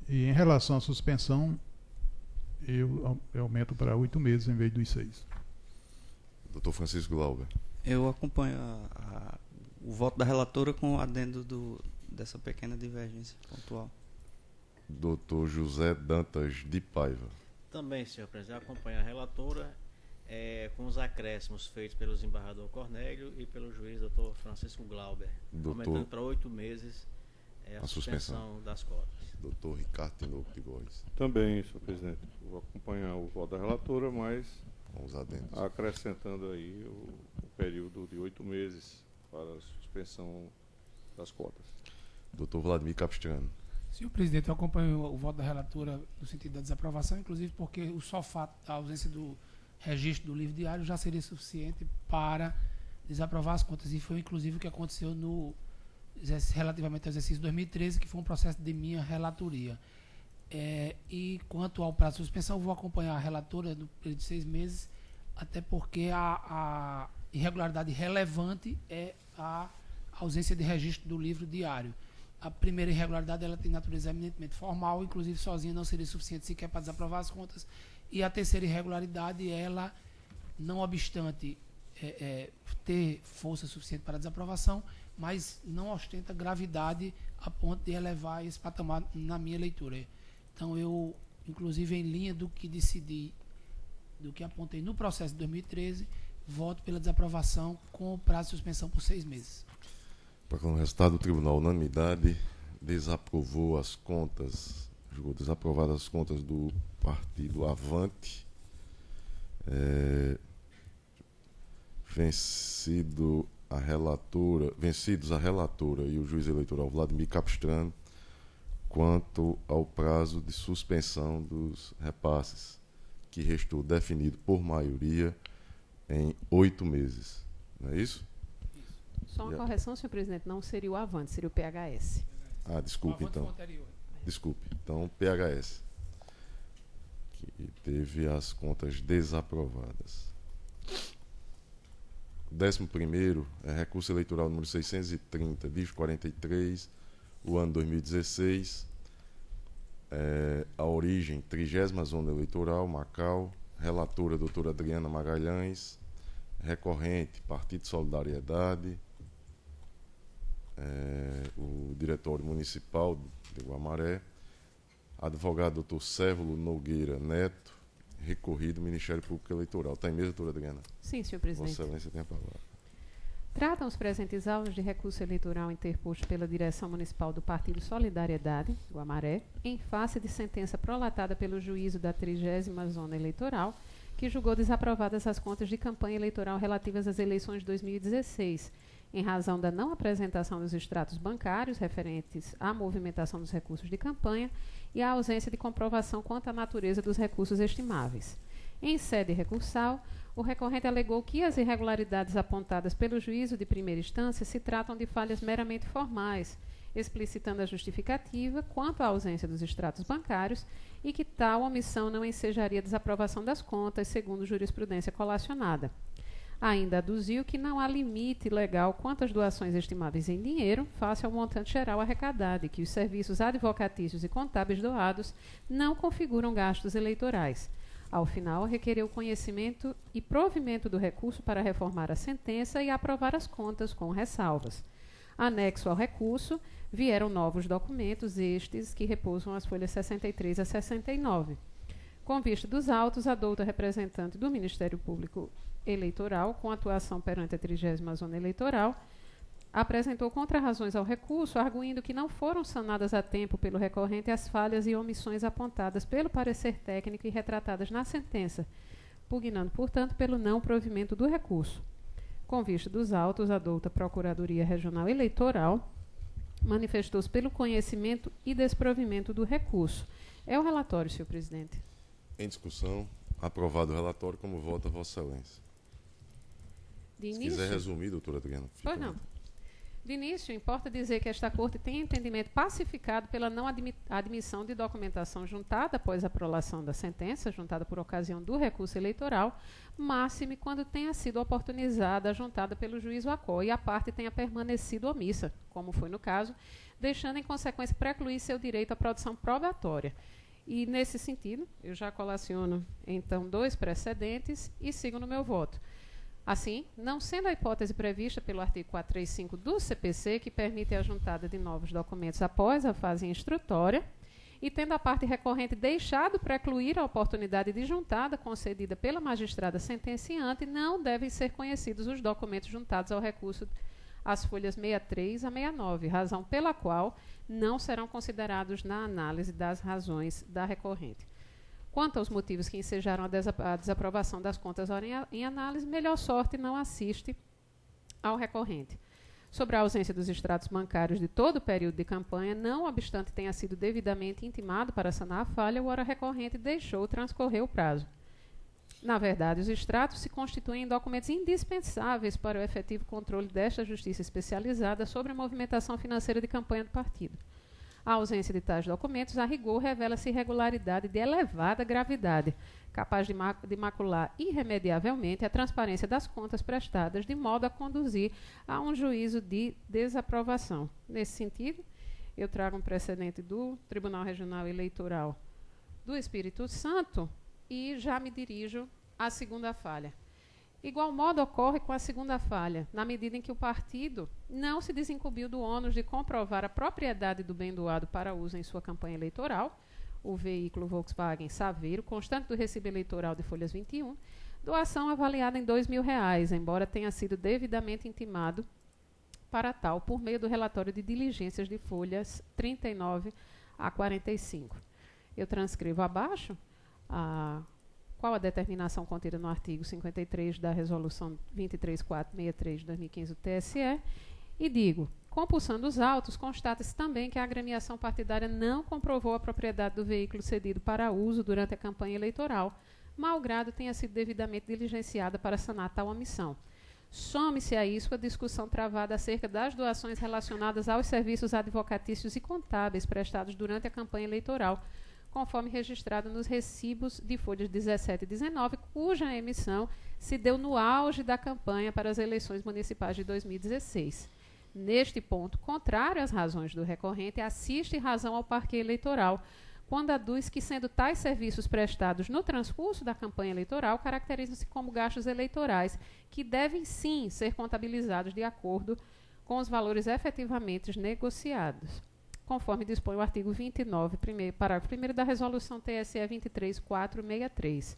E em relação à suspensão, eu aumento para 8 meses em vez dos 6. Dr. Francisco Glauber. Eu acompanho o voto da relatora com o adendo dessa pequena divergência pontual. Dr. José Dantas de Paiva. Também, senhor presidente, acompanho a relatora com os acréscimos feitos pelo desembargador Cornélio e pelo juiz Dr. Francisco Glauber, aumentando para 8 meses a suspensão das cotas. Dr. Ricardo Tinoco de Góes. Também, senhor presidente. Vou acompanhar o voto da relatora, mas Com os adendos. acrescentando aí o período de 8 meses para a suspensão das cotas. Dr. Vladimir Capistrano. Senhor presidente, eu acompanho o voto da relatora no sentido da desaprovação, inclusive porque o só fato da ausência do registro do livro diário já seria suficiente para desaprovar as contas. E foi inclusive o que aconteceu relativamente ao exercício 2013, que foi um processo de minha relatoria. E quanto ao prazo de suspensão, eu vou acompanhar a relatora no período de 6 meses, até porque a irregularidade relevante é a ausência de registro do livro diário. A primeira irregularidade ela tem natureza eminentemente formal, inclusive sozinha não seria suficiente sequer para desaprovar as contas. E a terceira irregularidade, ela, não obstante ter força suficiente para a desaprovação, mas não ostenta gravidade a ponto de elevar esse patamar na minha leitura. Então, eu, inclusive, em linha do que decidi, do que apontei no processo de 2013, voto pela desaprovação com o prazo de suspensão por 6 meses. Para o resultado do tribunal, unanimidade, desaprovou as contas, julgou desaprovadas as contas do partido Avante, vencidos a relatora e o juiz eleitoral Vladimir Capistrano, quanto ao prazo de suspensão dos repasses, que restou definido por maioria em 8 meses. Não é isso? Só uma correção, senhor presidente, não seria o Avante, seria o PHS. Ah, desculpe então. Desculpe. Então, PHS, que teve as contas desaprovadas. O 11º é recurso eleitoral número 630, dígito 43, o ano 2016. A origem, 30ª Zona Eleitoral, Macau. Relatora, doutora Adriana Magalhães. Recorrente, Partido Solidariedade. O Diretório Municipal de Guamaré. Advogado, doutor Cévulo Nogueira Neto. Recorrido, Ministério Público Eleitoral. Está em mesa, doutora Adriana? Sim, senhor presidente. Vossa Excelência tem a palavra. Tratam os presentes autos de recurso eleitoral interposto pela Direção Municipal do Partido Solidariedade, Guamaré, em face de sentença prolatada pelo juízo da 30ª Zona Eleitoral, que julgou desaprovadas as contas de campanha eleitoral relativas às eleições de 2016, em razão da não apresentação dos extratos bancários referentes à movimentação dos recursos de campanha e à ausência de comprovação quanto à natureza dos recursos estimáveis. Em sede recursal, o recorrente alegou que as irregularidades apontadas pelo juízo de primeira instância se tratam de falhas meramente formais, explicitando a justificativa quanto à ausência dos extratos bancários e que tal omissão não ensejaria desaprovação das contas, segundo jurisprudência colacionada. Ainda aduziu que não há limite legal quanto às doações estimáveis em dinheiro face ao montante geral arrecadado e que os serviços advocatícios e contábeis doados não configuram gastos eleitorais. Ao final, requereu conhecimento e provimento do recurso para reformar a sentença e aprovar as contas com ressalvas. Anexo ao recurso, vieram novos documentos, estes que repousam as folhas 63 a 69. Com vista dos autos, a douta representante do Ministério Público Eleitoral, com atuação perante a 30ª Zona Eleitoral, apresentou contrarrazões ao recurso, arguindo que não foram sanadas a tempo pelo recorrente as falhas e omissões apontadas pelo parecer técnico e retratadas na sentença, pugnando, portanto, pelo não provimento do recurso. Com vista dos autos, a douta Procuradoria Regional Eleitoral manifestou-se pelo conhecimento e desprovimento do recurso. É o relatório, senhor presidente. Em discussão, aprovado o relatório, como vota Vossa Excelência. De Se início, quiser resumir, doutora Adriana. Pois não. De início, importa dizer que esta Corte tem entendimento pacificado pela não admissão de documentação juntada após a prolação da sentença, juntada por ocasião do recurso eleitoral, máxime quando tenha sido oportunizada a juntada pelo juiz Wacó e a parte tenha permanecido omissa, como foi no caso, deixando em consequência precluir seu direito à produção probatória. E, nesse sentido, eu já colaciono, então, 2 precedentes e sigo no meu voto. Assim, não sendo a hipótese prevista pelo artigo 435 do CPC, que permite a juntada de novos documentos após a fase instrutória, e tendo a parte recorrente deixado precluir a oportunidade de juntada concedida pela magistrada sentenciante, não devem ser conhecidos os documentos juntados ao recurso às folhas 63 a 69, razão pela qual não serão considerados na análise das razões da recorrente. Quanto aos motivos que ensejaram a desaprovação das contas em análise, melhor sorte não assiste ao recorrente. Sobre a ausência dos extratos bancários de todo o período de campanha, não obstante tenha sido devidamente intimado para sanar a falha, o ora recorrente deixou transcorrer o prazo. Na verdade, os extratos se constituem em documentos indispensáveis para o efetivo controle desta justiça especializada sobre a movimentação financeira de campanha do partido. A ausência de tais documentos, a rigor, revela-se irregularidade de elevada gravidade, capaz de macular irremediavelmente a transparência das contas prestadas, de modo a conduzir a um juízo de desaprovação. Nesse sentido, eu trago um precedente do Tribunal Regional Eleitoral do Espírito Santo e já me dirijo à segunda falha. Igual modo ocorre com a segunda falha, na medida em que o partido não se desincumbiu do ônus de comprovar a propriedade do bem doado para uso em sua campanha eleitoral, o veículo Volkswagen Saveiro, constante do recibo eleitoral de folhas 21, doação avaliada em R$2.000, embora tenha sido devidamente intimado para tal por meio do relatório de diligências de folhas 39 a 45. Eu transcrevo abaixo qual a determinação contida no artigo 53 da Resolução 23463 de 2015 do TSE e digo, compulsando os autos, constata-se também que a agremiação partidária não comprovou a propriedade do veículo cedido para uso durante a campanha eleitoral, malgrado tenha sido devidamente diligenciada para sanar tal omissão. Some-se a isso a discussão travada acerca das doações relacionadas aos serviços advocatícios e contábeis prestados durante a campanha eleitoral, conforme registrado nos recibos de folhas 17 e 19, cuja emissão se deu no auge da campanha para as eleições municipais de 2016. Neste ponto, contrário às razões do recorrente, assiste razão ao parquê eleitoral, quando aduz que, sendo tais serviços prestados no transcurso da campanha eleitoral, caracterizam-se como gastos eleitorais, que devem sim ser contabilizados de acordo com os valores efetivamente negociados, conforme dispõe o artigo 29, parágrafo 1º da Resolução TSE 23463,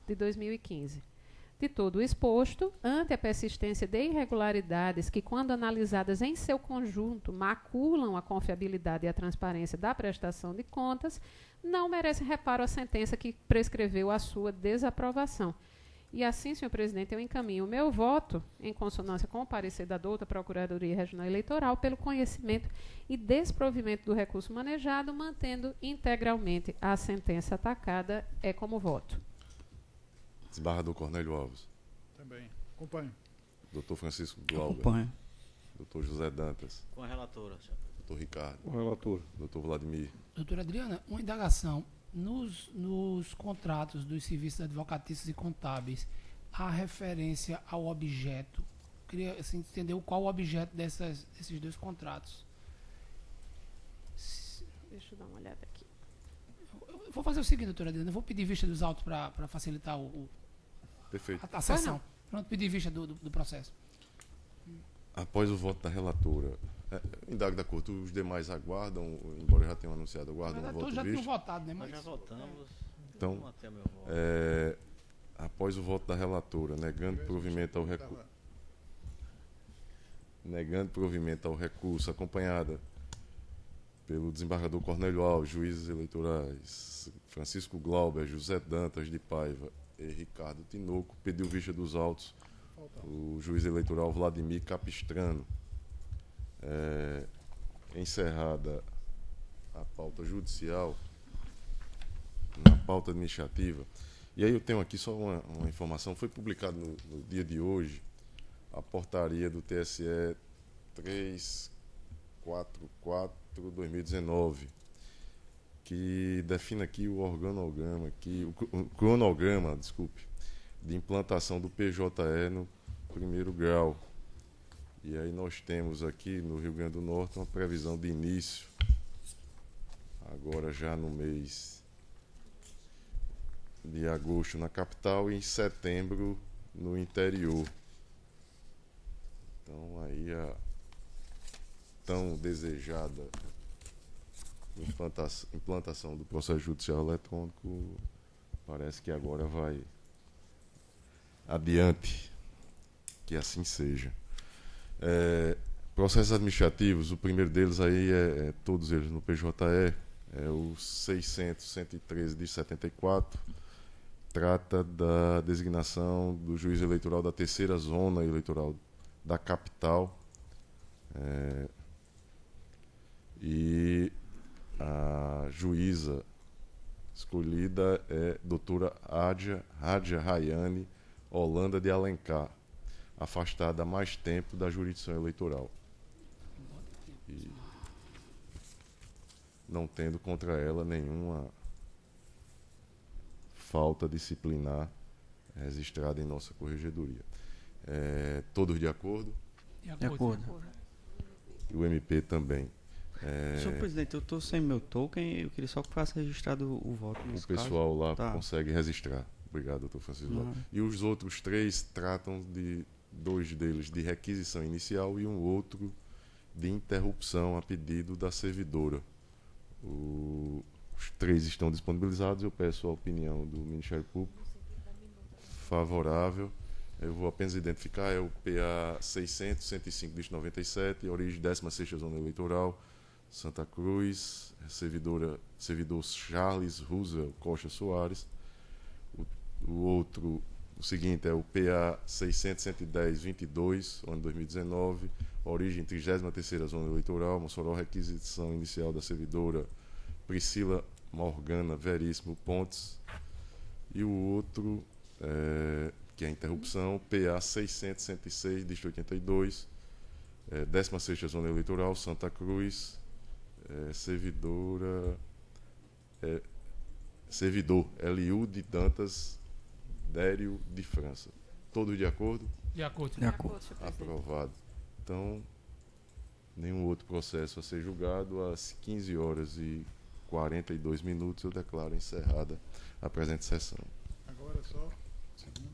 de 2015. De todo o exposto, ante a persistência de irregularidades que, quando analisadas em seu conjunto, maculam a confiabilidade e a transparência da prestação de contas, não merece reparo a sentença que prescreveu a sua desaprovação. E assim, senhor presidente, eu encaminho o meu voto, em consonância com o parecer da douta Procuradoria Regional Eleitoral, pelo conhecimento e desprovimento do recurso manejado, mantendo integralmente a sentença atacada, é como voto. Desembargador Cornélio Alves. Também. Acompanho. Doutor Francisco Glauber. Acompanho. Doutor José Dantas. Com a relatora, senhor. Doutor Ricardo. O relator. Doutor Vladimir. Doutora Adriana, uma indagação. Nos contratos dos serviços advocatícios e contábeis, há referência ao objeto. Queria assim, entender qual o objeto desses 2 contratos. Deixa eu dar uma olhada aqui. Eu vou fazer o seguinte, doutora Adriana, eu vou pedir vista dos autos para facilitar Perfeito. a sessão. Pronto, pedir vista do processo. Após o voto da relatora, indago da Corte, os demais aguardam, embora já tenham anunciado, aguardam o voto Todos já visto. tinham votado, né? Nós Mas já votamos. Então, Vou manter meu voto. após o voto da relatora, negando provimento ao recurso, acompanhada pelo desembargador Cornélio Alves, juízes eleitorais, Francisco Glauber, José Dantas de Paiva e Ricardo Tinoco, pediu vista dos autos o juiz eleitoral Vladimir Capistrano. Encerrada a pauta judicial, na pauta administrativa. E aí eu tenho aqui só uma informação, foi publicado no dia de hoje a portaria do TSE 344/2019, que define aqui o organograma, aqui, o cronograma, desculpe, de implantação do PJE no primeiro grau. E aí nós temos aqui no Rio Grande do Norte uma previsão de início, agora já no mês de agosto na capital e em setembro no interior. Então aí a tão desejada implantação do processo judicial eletrônico parece que agora vai adiante, que assim seja. Processos administrativos, o primeiro deles aí todos eles no PJE, é o 600-113 de 74, trata da designação do juiz eleitoral da terceira zona eleitoral da capital, e a juíza escolhida é doutora Rádia Rayane Holanda de Alencar, afastada há mais tempo da jurisdição eleitoral. E não tendo contra ela nenhuma falta disciplinar registrada em nossa corregedoria. Todos de acordo? De acordo. E o MP também. Senhor presidente, eu estou sem meu token, eu queria só que faça registrado o voto. O pessoal lá Tá. consegue registrar. Obrigado, doutor Francisco. E os outros três tratam de dois deles de requisição inicial e um outro de interrupção a pedido da servidora. Os três estão disponibilizados. Eu peço a opinião do Ministério Público. Favorável. Eu vou apenas identificar, é o PA 600-105-97, origem 16ª Zona Eleitoral, Santa Cruz, servidor Charles Roosevelt Costa Soares. O seguinte é o PA 600-110-22, ano 2019, origem 33ª Zona Eleitoral, Mossoró, requisição inicial da servidora Priscila Morgana Veríssimo Pontes. E o outro, que é a interrupção, PA 600-106, distrito 82, 16ª Zona Eleitoral, Santa Cruz, servidor Eliú de Dantas Dério de França. Todos de acordo? De acordo. De acordo. Aprovado. Então, nenhum outro processo a ser julgado. Às 15h42, eu declaro encerrada a presente sessão. Agora só, segundo.